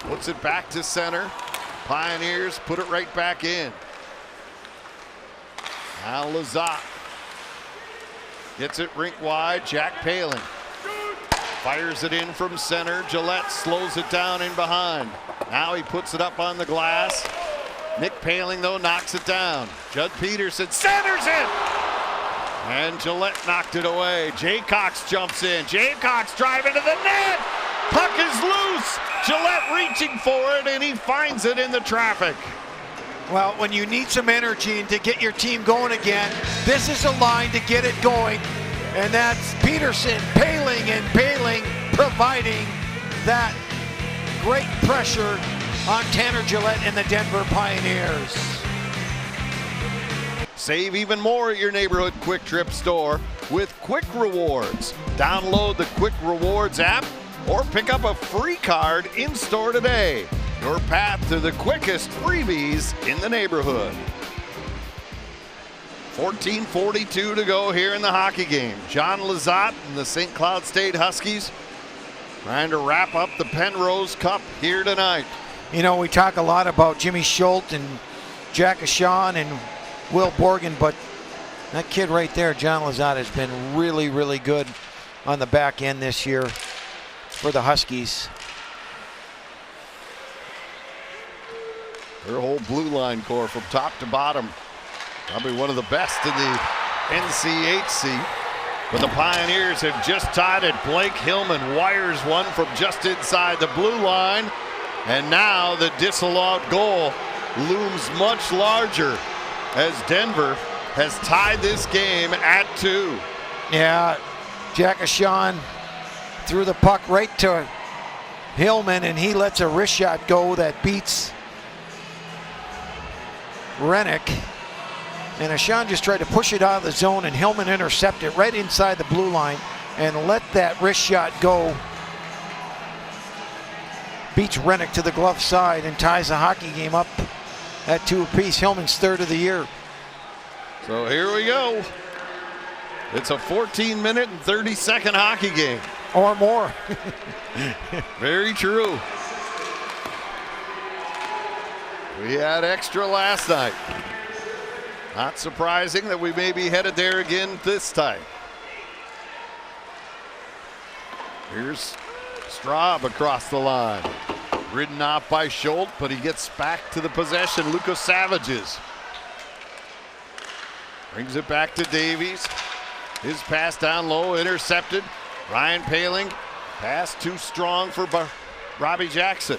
puts it back to center. Pioneers put it right back in. Now Lizotte gets it rink wide. Jack Poehling fires it in from center. Gillette slows it down in behind. Now he puts it up on the glass. Nick Poehling, though, knocks it down. Judd Peterson centers it. And Gillette knocked it away. Jay Cox jumps in. Jay Cox driving to the net. Puck is loose. Gillette reaching for it, and he finds it in the traffic. Well, when you need some energy and to get your team going again, this is a line to get it going. And that's Peterson, Paling, and Paling providing that great pressure on Tanner Gillette and the Denver Pioneers. Save even more at your neighborhood Quick Trip store with Quick Rewards. Download the Quick Rewards app or pick up a free card in-store today. Your path to the quickest freebies in the neighborhood. 14:42 to go here in the hockey game. John Lizotte and the St. Cloud State Huskies trying to wrap up the Penrose Cup here tonight. You know, we talk a lot about Jimmy Schultz and Jack Ashawn and Will Borgen, but that kid right there, John Lizotte, has been really, really good on the back end this year for the Huskies. Their whole blue line core from top to bottom, probably one of the best in the NCHC. But the Pioneers have just tied it. Blake Hillman wires one from just inside the blue line. And now the disallowed goal looms much larger as Denver has tied this game at 2. Yeah, Jack Ashawn threw the puck right to Hillman, and he lets a wrist shot go that beats Rennick. And Ashawn just tried to push it out of the zone, and Hillman intercepted right inside the blue line and let that wrist shot go. Beats Rennick to the glove side and ties the hockey game up at 2 apiece. Hillman's third of the year. So here we go. It's a 14-minute and 30-second hockey game. Or more. Very true. We had extra last night. Not surprising that we may be headed there again this time. Here's Straub across the line. Ridden off by Schultz, but he gets back to the possession. Lucas Savages brings it back to Davies. His pass down low, intercepted. Ryan Paling, pass too strong for Robbie Jackson.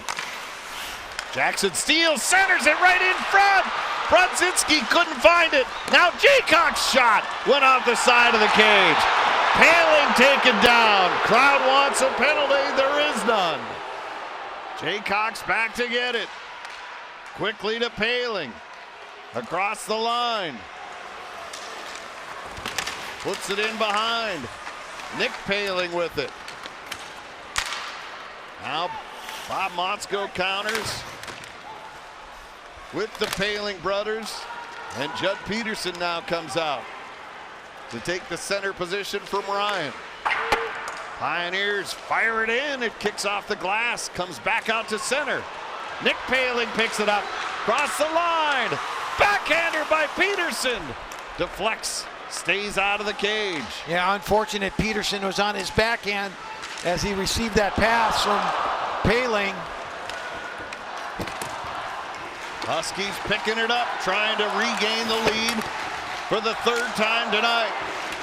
Jackson steals, centers it right in front. Brodzinski couldn't find it. Now Jaycock's shot went off the side of the cage. Paling taken down. Crowd wants a penalty. There is none. Jaycock's back to get it. Quickly to Paling. Across the line. Puts it in behind. Nick Paling with it. Now Bob Motzko counters with the Paling brothers. And Judd Peterson now comes out to take the center position from Ryan. Pioneers fire it in. It kicks off the glass. Comes back out to center. Nick Paling picks it up. Cross the line. Backhander by Peterson. Deflects. Stays out of the cage. Yeah, unfortunate. Peterson was on his backhand as he received that pass from Paling. Huskies picking it up, trying to regain the lead for the third time tonight.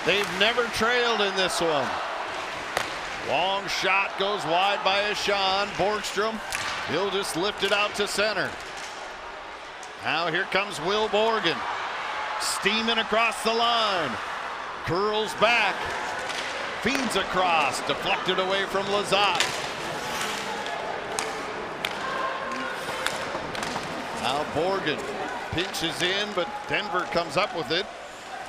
They've never trailed in this one. Long shot goes wide by Ashawn. Borgstrom, he'll just lift it out to center. Now here comes Will Borgen. Steaming across the line. Curls back. Feeds across. Deflected away from Lizotte. Now Borgen pinches in, but Denver comes up with it.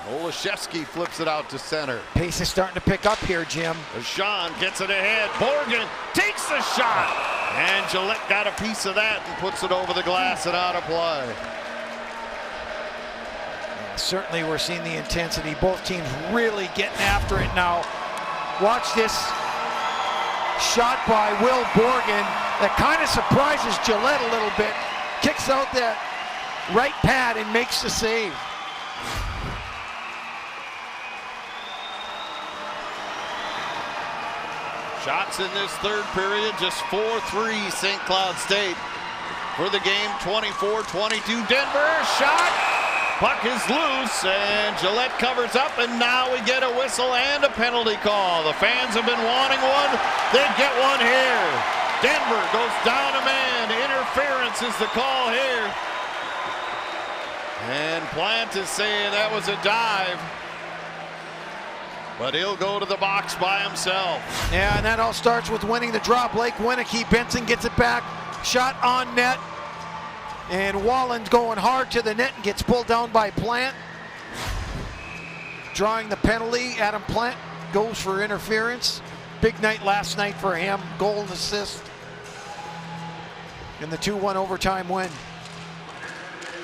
Olszewski flips it out to center. Pace is starting to pick up here, Jim. Ashawn gets it ahead. Borgen takes the shot. And Gillette got a piece of that and puts it over the glass and out of play. Certainly we're seeing the intensity. Both teams really getting after it now. Watch this shot by Will Borgen that kind of surprises Gillette a little bit. Kicks out that right pad and makes the save. Shots in this third period, just 4-3 St. Cloud State. For the game, 24-22 Denver. Shot! Puck is loose, and Gillette covers up, and now we get a whistle and a penalty call. The fans have been wanting one. They get one here. Denver goes down a man. Interference is the call here. And Plant is saying that was a dive. But he'll go to the box by himself. Yeah, and that all starts with winning the draw. Blake Winicky, Benson gets it back, shot on net. And Wallen's going hard to the net and gets pulled down by Plant. Drawing the penalty, Adam Plant goes for interference. Big night last night for him, goal and assist. In the 2-1 overtime win.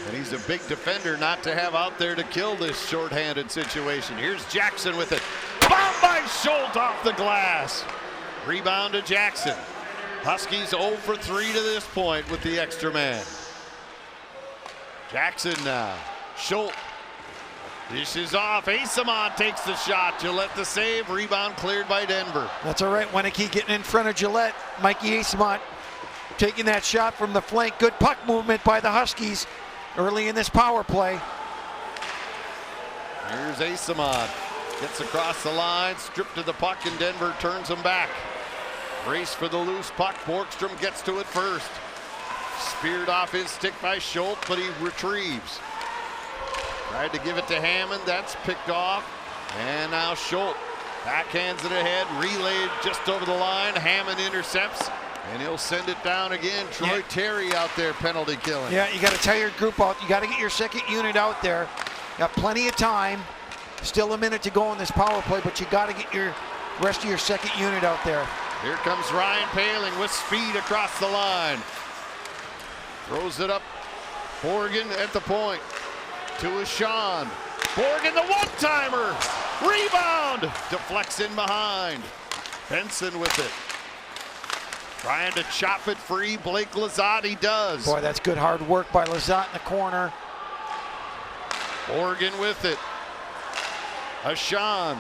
And he's a big defender not to have out there to kill this shorthanded situation. Here's Jackson with it. Bomb by Schultz off the glass. Rebound to Jackson. Huskies 0 for 3 to this point with the extra man. Jackson now. Schultz. Dishes off. Asamon takes the shot. Gillette the save. Rebound cleared by Denver. That's all right. Winicky getting in front of Gillette. Mikey Asamon taking that shot from the flank. Good puck movement by the Huskies early in this power play. Here's Asamon. Gets across the line. Stripped to the puck, and Denver turns him back. Race for the loose puck. Borgstrom gets to it first. Speared off his stick by Schultz, but he retrieves. Tried to give it to Hammond. That's picked off. And now Schultz backhands it ahead. Relayed just over the line. Hammond intercepts. And he'll send it down again. Troy Terry out there penalty killing. Yeah, you got a tired group out. You got to get your second unit out there. Got plenty of time. Still a minute to go in this power play, but you got to get your rest of your second unit out there. Here comes Ryan Paling with speed across the line. Throws it up. Borgen at the point. To Ashawn. Borgen the one-timer. Rebound. Deflects in behind. Benson with it. Trying to chop it free. Blake Lizotte does. Boy, that's good hard work by Lizotte in the corner. Borgen with it. Ashawn.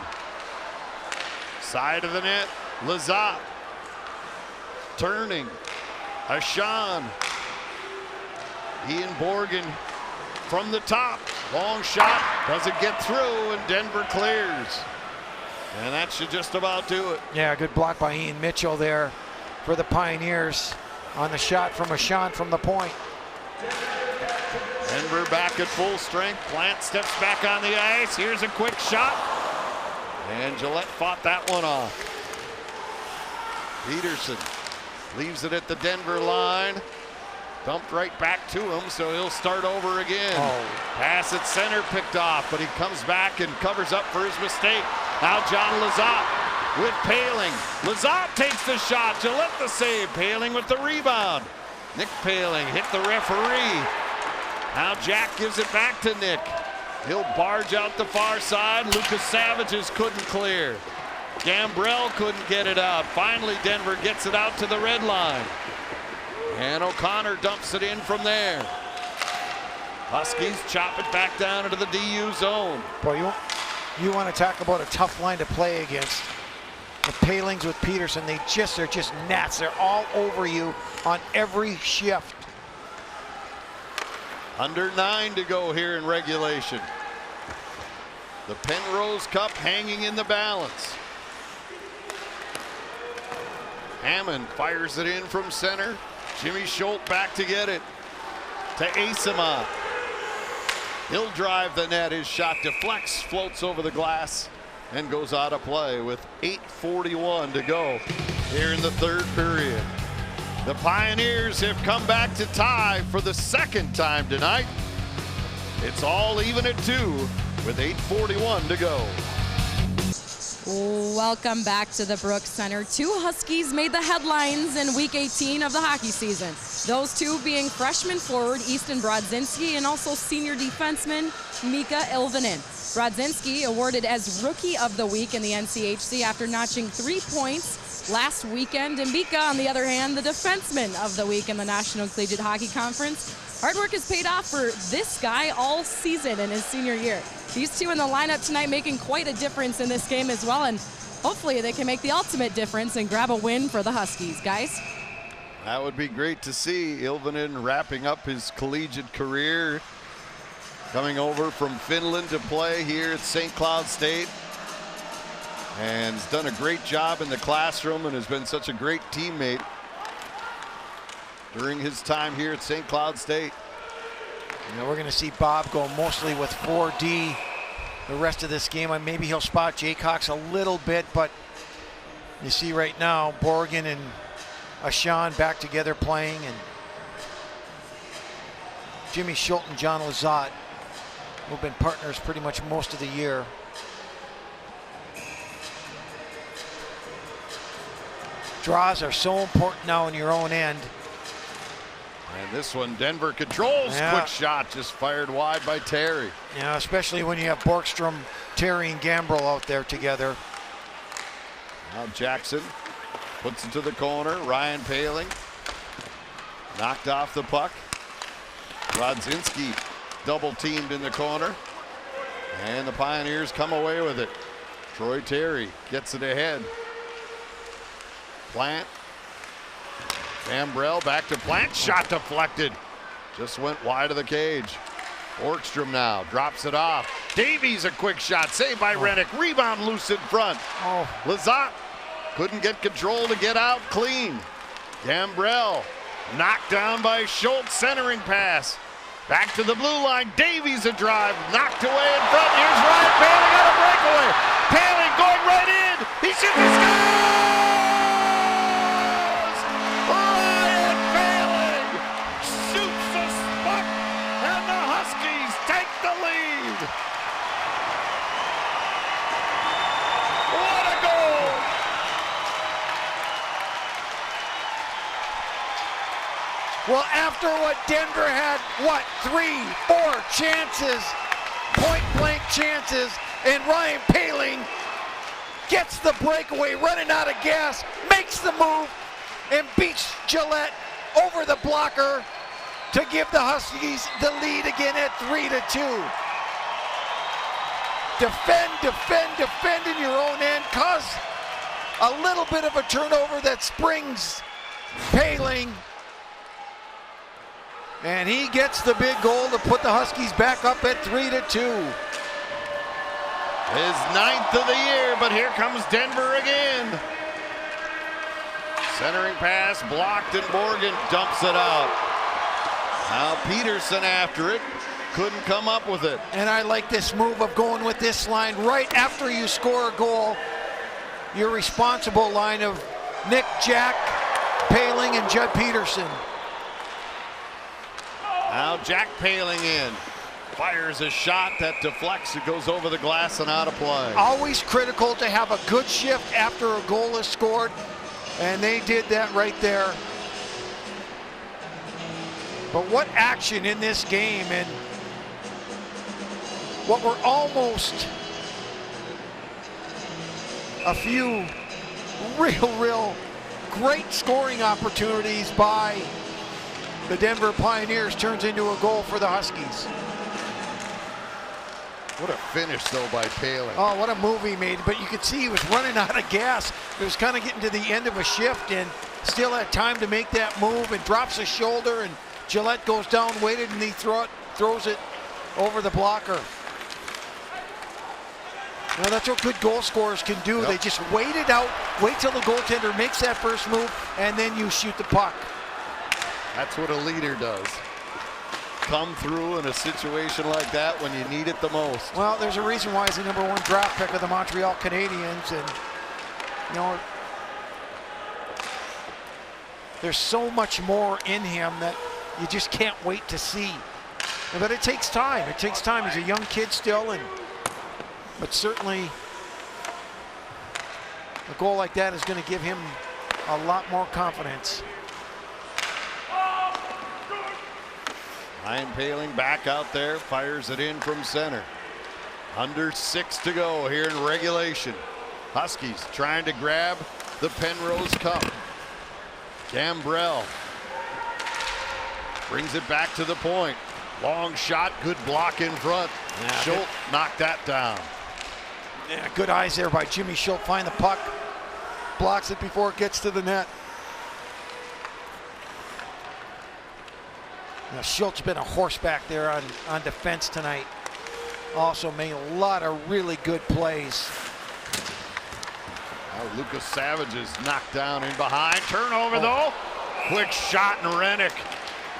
Side of the net. Lizotte. Turning. Ashawn. Ian Borgen from the top. Long shot. Doesn't get through, and Denver clears. And that should just about do it. Yeah, good block by Ian Mitchell there for the Pioneers on the shot from Ashawn from the point. Denver back at full strength. Plant steps back on the ice. Here's a quick shot. And Gillette fought that one off. Peterson leaves it at the Denver line. Dumped right back to him, so he'll start over again. Pass at center picked off, but he comes back and covers up for his mistake. Now John Lizotte with Paling. Lizotte takes the shot. Gillette the save. Paling with the rebound. Nick Paling hit the referee. Now Jack gives it back to Nick. He'll barge out the far side. Lucas Savages couldn't clear. Gambrell couldn't get it out. Finally, Denver gets it out to the red line. And O'Connor dumps it in from there. Huskies chop it back down into the DU zone. Boy, you want to talk about a tough line to play against. The Palings with Peterson, they're just gnats. They're all over you on every shift. Under 9 to go here in regulation. The Penrose Cup hanging in the balance. Hammond fires it in from center. Jimmy Schultz back to get it. To Asamon. He'll drive the net. His shot deflects, floats over the glass, and goes out of play with 8:41 to go here in the third period. The Pioneers have come back to tie for the second time tonight. It's all even at 2 with 8:41 to go. Welcome back to the Brooks Center. 2 Huskies made the headlines in Week 18 of the hockey season. Those 2 being freshman forward Easton Brodzinski and also senior defenseman Mika Ilvenen. Brodzinski awarded as Rookie of the Week in the NCHC after notching 3 points last weekend. And Mika, on the other hand, the Defenseman of the Week in the National Collegiate Hockey Conference. Hard work has paid off for this guy all season in his senior year. These 2 in the lineup tonight making quite a difference in this game as well, and hopefully they can make the ultimate difference and grab a win for the Huskies, guys. That would be great to see. Ilvenen wrapping up his collegiate career, coming over from Finland to play here at St. Cloud State, and has done a great job in the classroom and has been such a great teammate during his time here at St. Cloud State. You know, we're going to see Bob go mostly with 4D the rest of this game. Maybe he'll spot Jaycox a little bit, but you see right now Borgen and Ashan back together playing, and Jimmy Schultz and John Lazat, who have been partners pretty much most of the year. Draws are so important now in your own end. And this one, Denver controls. Yeah. Quick shot, just fired wide by Terry. Yeah, especially when you have Borgstrom, Terry, and Gambrel out there together. Now Jackson puts it to the corner. Ryan Paling knocked off the puck. Rodzinski double teamed in the corner. And the Pioneers come away with it. Troy Terry gets it ahead. Plant. Gambrell back to Plant. Shot deflected. Just went wide of the cage. Borgstrom now drops it off. Davies a quick shot. Saved by Rennick. Rebound loose in front. Lazat couldn't get control to get out clean. Gambrell knocked down by Schultz. Centering pass. Back to the blue line. Davies a drive. Knocked away in front. Here's Ryan Paling on a breakaway. Paling going right in. He shoots the score! Take the lead. What a goal. Well, after what Denver had, 3, 4 chances, point-blank chances, and Ryan Paling gets the breakaway, running out of gas, makes the move, and beats Gillette over the blocker to give the Huskies the lead again at 3-2. Defend, defend, defend in your own end. Cause a little bit of a turnover that springs Paling. And he gets the big goal to put the Huskies back up at 3-2. His 9th of the year, but here comes Denver again. Centering pass blocked, and Morgan dumps it out. Now Peterson after it, couldn't come up with it. And I like this move of going with this line right after you score a goal. Your responsible line of Nick, Jack, Paling, and Judd Peterson. Now Jack Paling in. Fires a shot that deflects. It goes over the glass and out of play. Always critical to have a good shift after a goal is scored. And they did that right there. But what action in this game, and what were almost a few real great scoring opportunities by the Denver Pioneers turns into a goal for the Huskies. What a finish though by Paling. Oh, what a move he made, but you could see he was running out of gas. It was kind of getting to the end of a shift and still had time to make that move, and drops his shoulder, and Gillette goes down, waited, and he throws it over the blocker. You know, that's what good goal scorers can do. Yep. They just wait it out, wait till the goaltender makes that first move, and then you shoot the puck. That's what a leader does. Come through in a situation like that when you need it the most. Well, there's a reason why he's the #1 draft pick of the Montreal Canadiens, and you know, there's so much more in him that you just can't wait to see. But it takes time. It takes time. He's a young kid still, but certainly a goal like that is going to give him a lot more confidence. Ryan Paling back out there, fires it in from center. Under 6 to go here in regulation. Huskies trying to grab the Penrose Cup. Gambrell brings it back to the point. Long shot, good block in front. Yeah, Schultz knocked that down. Yeah, good eyes there by Jimmy Schultz. Find the puck, blocks it before it gets to the net. Now, Schultz has been a horseback there on defense tonight. Also made a lot of really good plays. Now Lucas Savage is knocked down in behind. Turnover though. Quick shot, and Rennick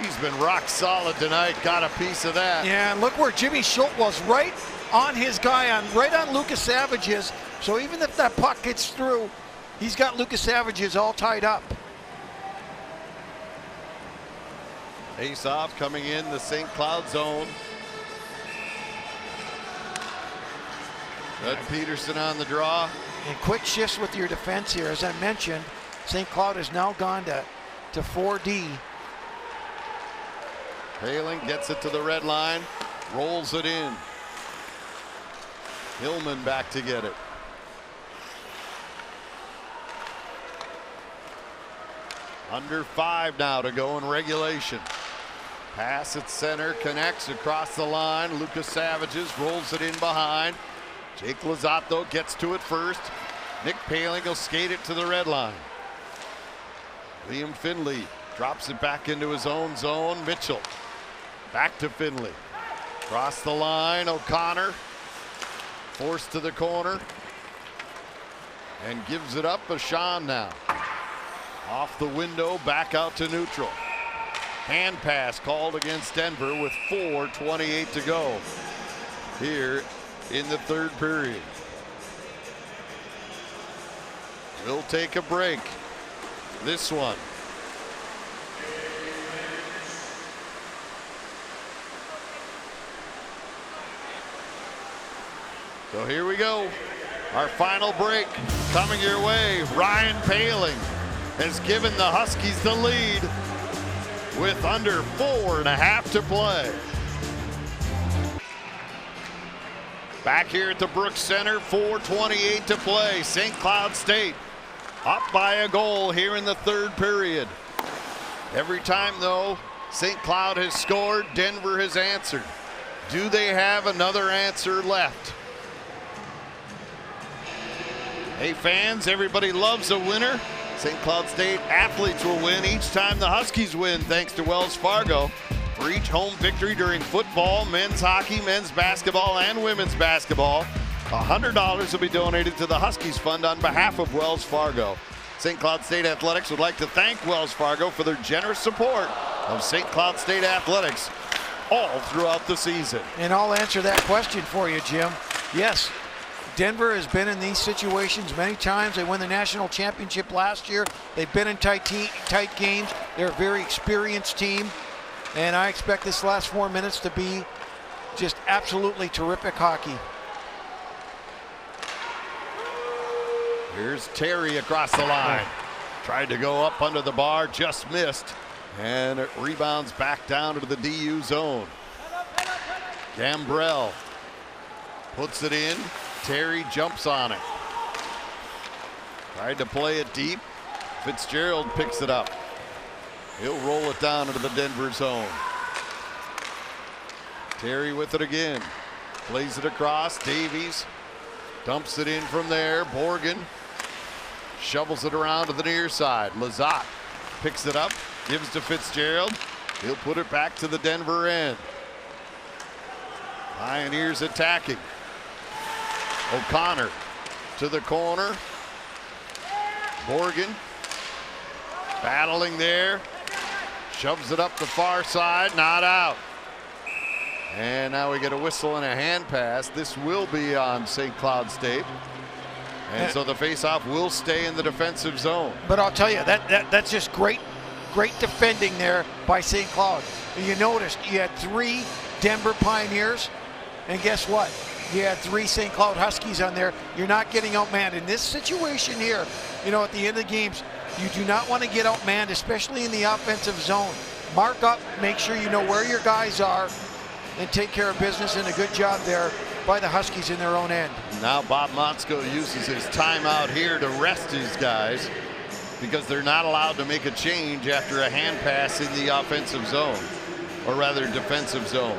He's been rock solid tonight. Got a piece of that. Yeah, and look where Jimmy Schultz was, right on his guy, right on Lucas Savage's. So even if that puck gets through, he's got Lucas Savage's all tied up. Face-off coming in the St. Cloud zone. Judd Peterson on the draw. And quick shifts with your defense here. As I mentioned, St. Cloud has now gone to 4D. Paling gets it to the red line, rolls it in. Hillman back to get it. Under 5 now to go in regulation. Pass at center, connects across the line. Lucas Savages rolls it in behind. Jake Lizzatto gets to it first. Nick Paling will skate it to the red line. Liam Finley drops it back into his own zone. Mitchell back to Finley. Across the line, O'Connor forced to the corner and gives it up. Bashan now. Off the window, back out to neutral. Hand pass called against Denver with 4:28 to go here in the third period. We'll take a break. This one. So here we go. Our final break coming your way. Ryan Paling has given the Huskies the lead with under 4.5 to play. Back here at the Brooks Center, 4:28 to play. St. Cloud State up by a goal here in the third period. Every time, though, St. Cloud has scored, Denver has answered. Do they have another answer left? Hey fans, everybody loves a winner. St. Cloud State athletes will win each time the Huskies win, thanks to Wells Fargo. For each home victory during football, men's hockey, men's basketball, and women's basketball, $100 will be donated to the Huskies Fund on behalf of Wells Fargo. St. Cloud State Athletics would like to thank Wells Fargo for their generous support of St. Cloud State Athletics all throughout the season. And I'll answer that question for you, Jim. Yes, Denver has been in these situations many times. They won the national championship last year. They've been in tight games. They're a very experienced team. And I expect this last 4 minutes to be just absolutely terrific hockey. Here's Terry across the line. Tried to go up under the bar, just missed. And it rebounds back down into the DU zone. Gambrell puts it in. Terry jumps on it. Tried to play it deep. Fitzgerald picks it up. He'll roll it down into the Denver zone. Terry with it again. Plays it across. Davies dumps it in from there. Borgen shovels it around to the near side. Lazat picks it up, gives to Fitzgerald. He'll put it back to the Denver end. Pioneers attacking. O'Connor to the corner. Borgen battling there. Shoves it up the far side, not out. And now we get a whistle and a hand pass. This will be on St. Cloud State. And so the faceoff will stay in the defensive zone. But I'll tell you, that's just great defending there by St. Cloud. You noticed you had 3 Denver Pioneers, and guess what? You had 3 St. Cloud Huskies on there. You're not getting outmanned. In this situation here, you know, at the end of the games, you do not want to get outmanned, especially in the offensive zone. Mark up, make sure you know where your guys are, and take care of business, and a good job there by the Huskies in their own end. Now Bob Motzko uses his timeout here to rest his guys because they're not allowed to make a change after a hand pass in the offensive zone, or rather defensive zone.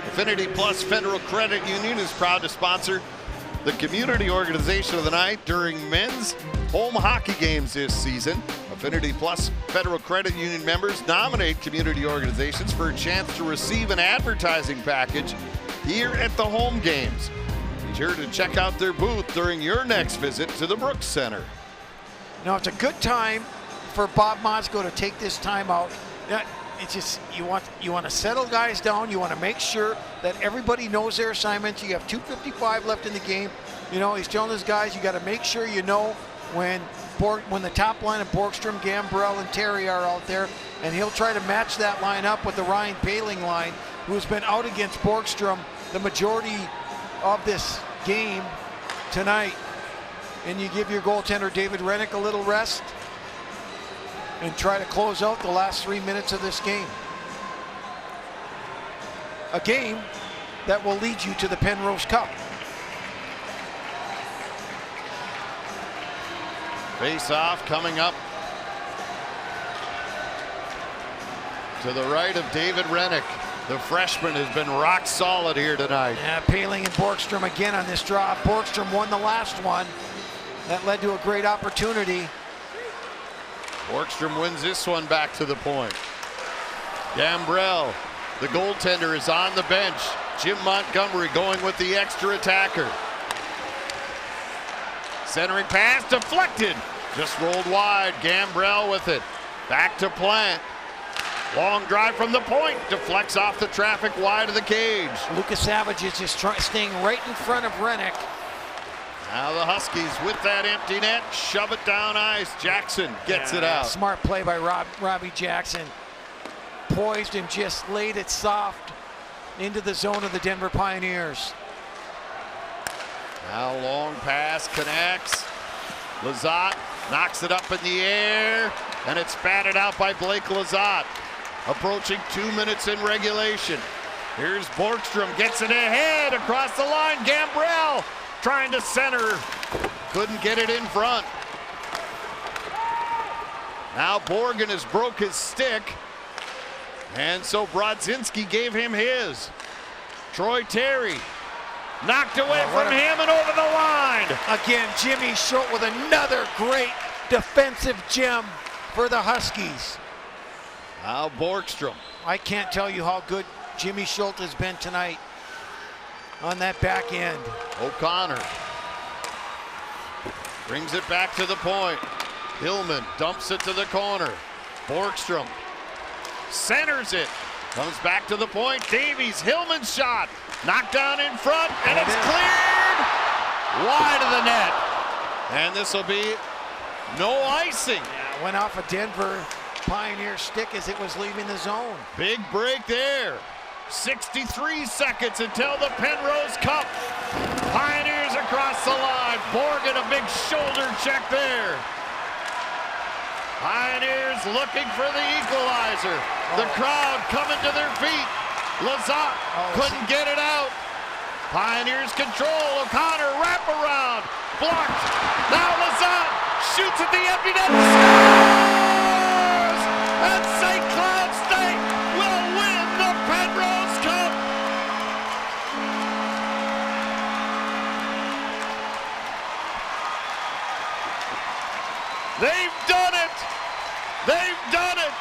Affinity Plus Federal Credit Union is proud to sponsor the community organization of the night during men's home hockey games this season. Affinity Plus Federal Credit Union members nominate community organizations for a chance to receive an advertising package here at the home games. Be sure to check out their booth during your next visit to the Brooks Center. Now, it's a good time for Bob Motzko to take this time out. it's just you want to settle guys down. You want to make sure that everybody knows their assignments. You have 2:55 left in the game. You know, he's telling his guys, you got to make sure you know when the top line of Borgstrom, Gambrell, and Terry are out there, and he'll try to match that line up with the Ryan Paling line, who's been out against Borgstrom the majority of this game tonight. And you give your goaltender David Rennick a little rest and try to close out the last 3 minutes of this game. A game that will lead you to the Penrose Cup. Face-off coming up to the right of David Rennick. The freshman has been rock solid here tonight. Yeah, Paling and Borgstrom again on this draw. Borgstrom won the last one. That led to a great opportunity. Borgstrom wins this one back to the point. Gambrell, the goaltender, is on the bench. Jim Montgomery going with the extra attacker. Centering pass deflected. Just rolled wide. Gambrell with it. Back to Plant. Long drive from the point. Deflects off the traffic wide of the cage. Lucas Savage is just staying right in front of Rennick. Now the Huskies with that empty net. Shove it down ice. Jackson gets it out. Smart play by Robbie Jackson. Poised and just laid it soft into the zone of the Denver Pioneers. Now long pass connects. Lizotte knocks it up in the air, and it's batted out by Blake Lizotte. Approaching 2 minutes in regulation. Here's Borgstrom, gets it ahead across the line. Gambrell trying to center, couldn't get it in front. Now Borgen has broke his stick, and so Brodzinski gave him his. Troy Terry knocked away from him and over the line. Again, Jimmy Schultz with another great defensive gem for the Huskies. Now Borgstrom. I can't tell you how good Jimmy Schultz has been tonight on that back end. O'Connor brings it back to the point. Hillman dumps it to the corner. Borgstrom centers it. Comes back to the point. Davies, Hillman's shot. Knocked down in front, and it's cleared wide of the net. And this will be no icing. Yeah, went off a Denver Pioneer stick as it was leaving the zone. Big break there. 63 seconds until the Penrose Cup. Pioneers across the line. Borgen, a big shoulder check there. Pioneers looking for the equalizer. The crowd coming to their feet. Lizotte couldn't get it out. Pioneers control. O'Connor wraparound. Blocked. Now Lizotte shoots at the empty net. Scores! And St. Cloud State will win the Penrose Cup. They've done it. They've done it.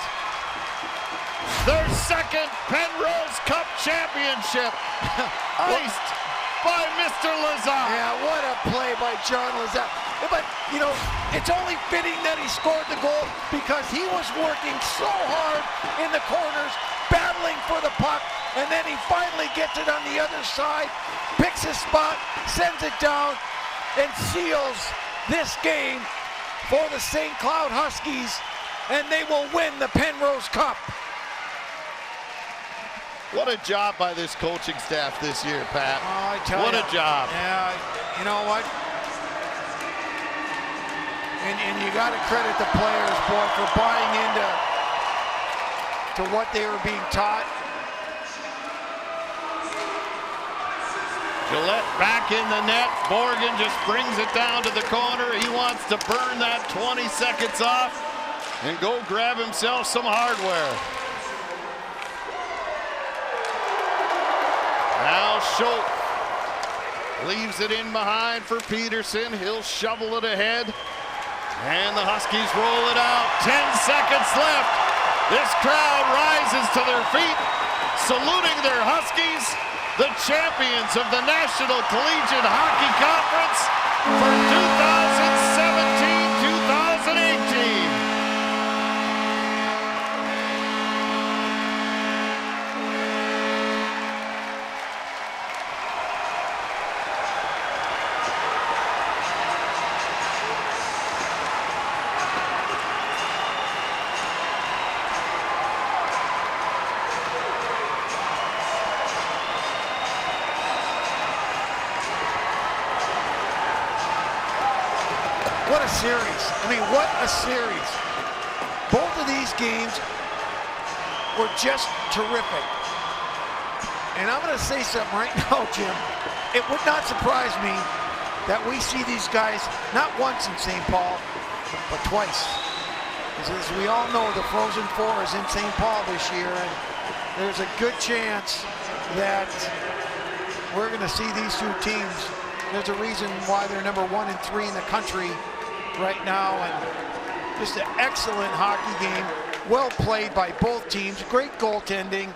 Their second Penrose Cup championship. Iced by Mr. Lizotte. Yeah, what a play by John Lizotte. But, you know, it's only fitting that he scored the goal because he was working so hard in the corners, battling for the puck, and then he finally gets it on the other side, picks his spot, sends it down, and seals this game for the St. Cloud Huskies, and they will win the Penrose Cup. What a job by this coaching staff this year, Pat. Oh, I tell you. What a job. Yeah, you know what? And you got to credit the players, boy, for buying into what they were being taught. Gillette back in the net. Borgen just brings it down to the corner. He wants to burn that 20 seconds off and go grab himself some hardware. Now Schultz leaves it in behind for Peterson. He'll shovel it ahead. And the Huskies roll it out. 10 seconds left. This crowd rises to their feet, saluting their Huskies, the champions of the National Collegiate Hockey Conference for 2017-2018. What a series. I mean, what a series. Both of these games were just terrific. And I'm going to say something right now, Jim. It would not surprise me that we see these guys not once in St. Paul, but twice. As we all know, the Frozen Four is in St. Paul this year, and there's a good chance that we're going to see these two teams. There's a reason why they're number 1 and 3 in the country right now, and just an excellent hockey game. Well played by both teams, great goaltending,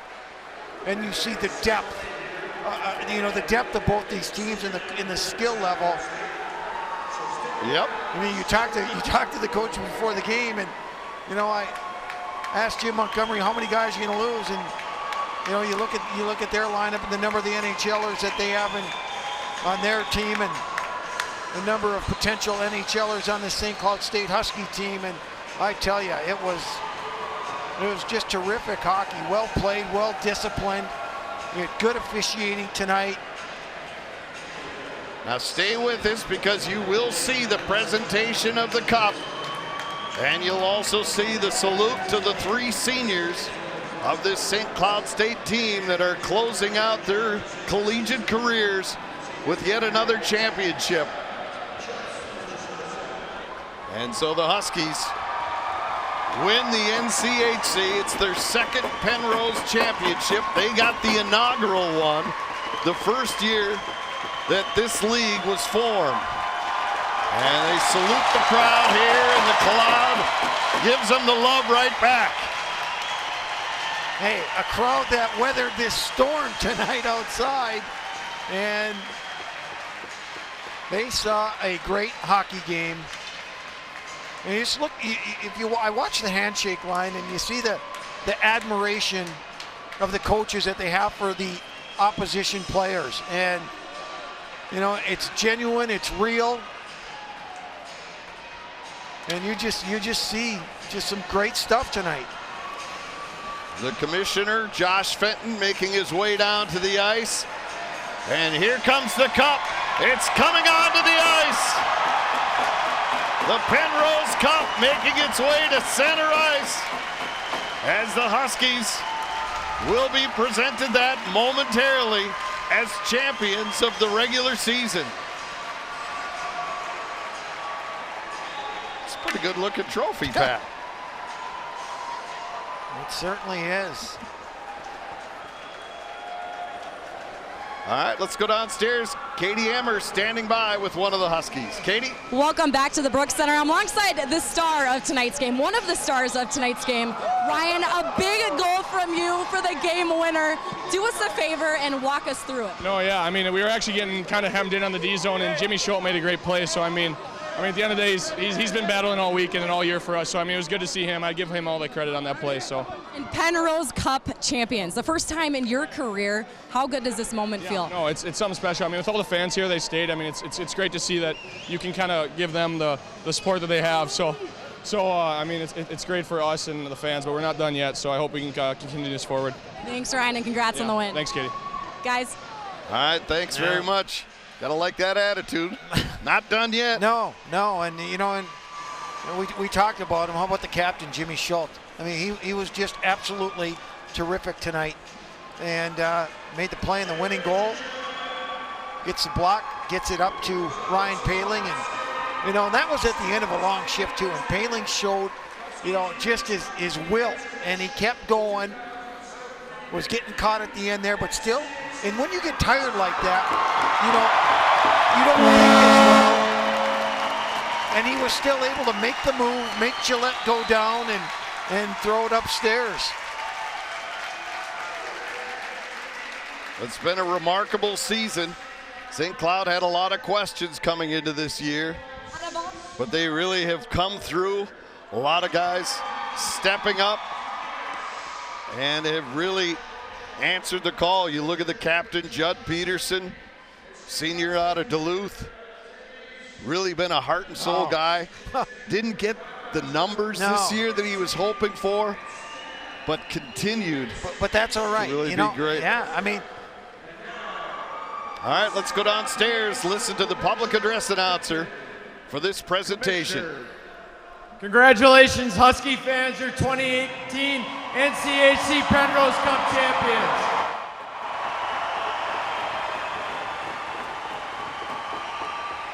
and you see the depth, the depth of both these teams in the skill level. Yep. I mean, you talk to the coach before the game, and I asked Jim Montgomery how many guys you're going to lose, and you look at their lineup and the number of the NHLers that they have on their team, and the number of potential NHLers on the St. Cloud State Husky team, and I tell you, it was just terrific hockey. Well played, well disciplined. We had good officiating tonight. Now stay with us, because you will see the presentation of the cup, and you'll also see the salute to the 3 seniors of this St. Cloud State team that are closing out their collegiate careers with yet another championship. And so the Huskies win the NCHC. It's their 2nd Penrose championship. They got the inaugural one the first year that this league was formed. And they salute the crowd here, and the crowd gives them the love right back. Hey, a crowd that weathered this storm tonight outside, and they saw a great hockey game. And you just look, I watch the handshake line, and you see the admiration of the coaches that they have for the opposition players. And, it's genuine, it's real. And you just see just some great stuff tonight. The commissioner, Josh Fenton, making his way down to the ice. And here comes the cup. It's coming onto the ice. The Penrose Cup making its way to center ice, as the Huskies will be presented that momentarily as champions of the regular season. It's a pretty good looking trophy, Pat. It certainly is. All right, let's go downstairs. Katie Emmer standing by with one of the Huskies. Katie? Welcome back to the Brooks Center. I'm alongside the star of tonight's game, one of the stars of tonight's game. Ryan, a big goal from you for the game winner. Do us a favor and walk us through it. No, yeah, I mean, we were actually getting kind of hemmed in on the D zone, and Jimmy Schultz made a great play. So, I mean, at the end of the day, he's been battling all weekend and all year for us. So, I mean, it was good to see him. I give him all the credit on that play. So. And Penrose Cup champions, the first time in your career. How good does this moment feel? No, it's something special. I mean, with all the fans here, they stayed. I mean, it's great to see that you can kind of give them the support that they have. So I mean, it's great for us and the fans, but we're not done yet. So I hope we can continue this forward. Thanks, Ryan, and congrats on the win. Thanks, Katie. Guys. All right, thanks very much. Gotta like that attitude. Not done yet. No, and we talked about him. How about the captain, Jimmy Schultz? I mean, he was just absolutely terrific tonight, and made the play in the winning goal. Gets the block, gets it up to Ryan Paling, and that was at the end of a long shift too. And Paling showed, just his will, and he kept going. Was getting caught at the end there, but still. And when you get tired like that, you don't think as well. And he was still able to make the move, make Gillette go down, and throw it upstairs. It's been a remarkable season. St. Cloud had a lot of questions coming into this year, but they really have come through. A lot of guys stepping up and have really answered the call. You look at the captain, Judd Peterson, senior out of Duluth. Really been a heart and soul guy. Didn't get the numbers this year that he was hoping for, but continued. But that's all right. To really be great. Yeah, I mean. All right, let's go downstairs, listen to the public address announcer, for this presentation. Congratulations, Husky fans, your 2018 NCHC Penrose Cup champions.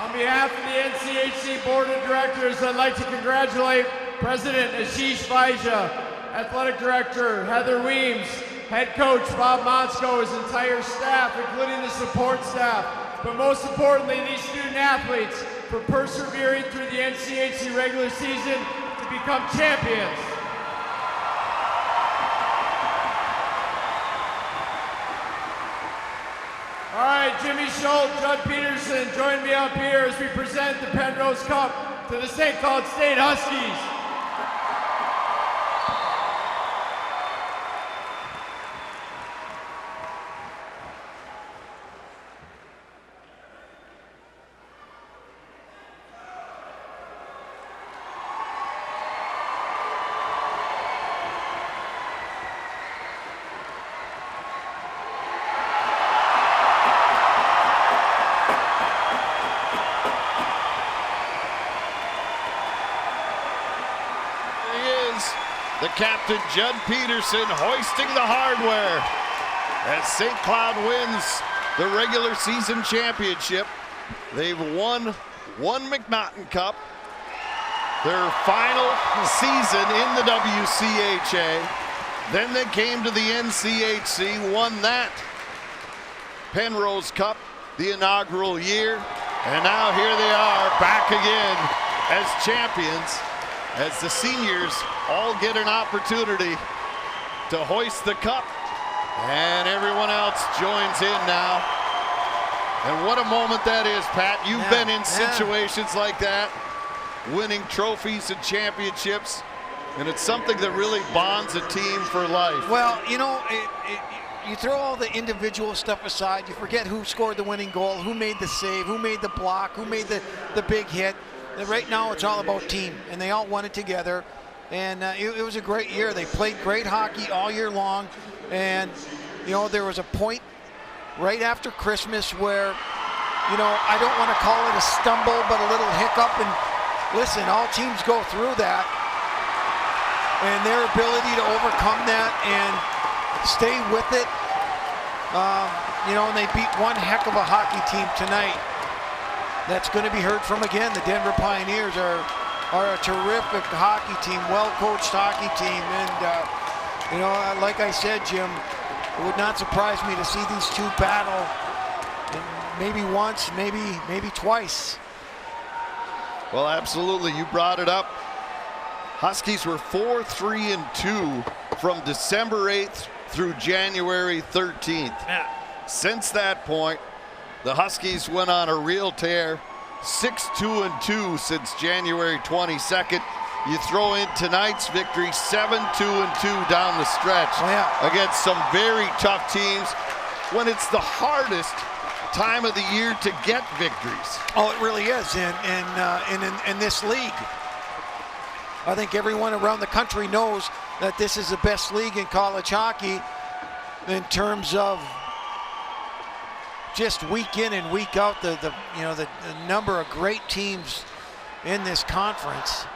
On behalf of the NCHC Board of Directors, I'd like to congratulate President Ashish Vaidya, Athletic Director Heather Weems, Head Coach Bob Monsko, his entire staff, including the support staff, but most importantly, these student athletes for persevering through the NCHC regular season to become champions. All right, Jimmy Schultz, Judd Peterson, join me up here as we present the Penrose Cup to the St. Cloud State Huskies. The captain, Judd Peterson, hoisting the hardware as St. Cloud wins the regular season championship. They've won one McNaughton Cup, their final season in the WCHA. Then they came to the NCHC, won that Penrose Cup the inaugural year, and now here they are back again as champions, as the seniors all get an opportunity to hoist the cup, and everyone else joins in now. And what a moment that is, Pat. You've been in situations like that, winning trophies and championships, and it's something that really bonds a team for life. Well, you know, you throw all the individual stuff aside, you forget who scored the winning goal, who made the save, who made the block, who made the big hit. And right now it's all about team, and they all won it together. And it was a great year. They played great hockey all year long. And, you know, there was a point right after Christmas where, you know, I don't want to call it a stumble, but a little hiccup. And listen, all teams go through that. And their ability to overcome that and stay with it, you know, and they beat one heck of a hockey team tonight. That's going to be heard from again. The Denver Pioneers are a terrific hockey team, well-coached hockey team. And, you know, like I said, Jim, it would not surprise me to see these two battle, and maybe once, maybe twice. Well, absolutely. You brought it up. Huskies were 4-3-2 from December 8th through January 13th. Yeah. Since that point, the Huskies went on a real tear, 6-2-2 since January 22nd. You throw in tonight's victory, 7-2-2 down the stretch against some very tough teams when it's the hardest time of the year to get victories. Oh, it really is in this league. I think everyone around the country knows that this is the best league in college hockey in terms of just week in and week out, the number of great teams in this conference.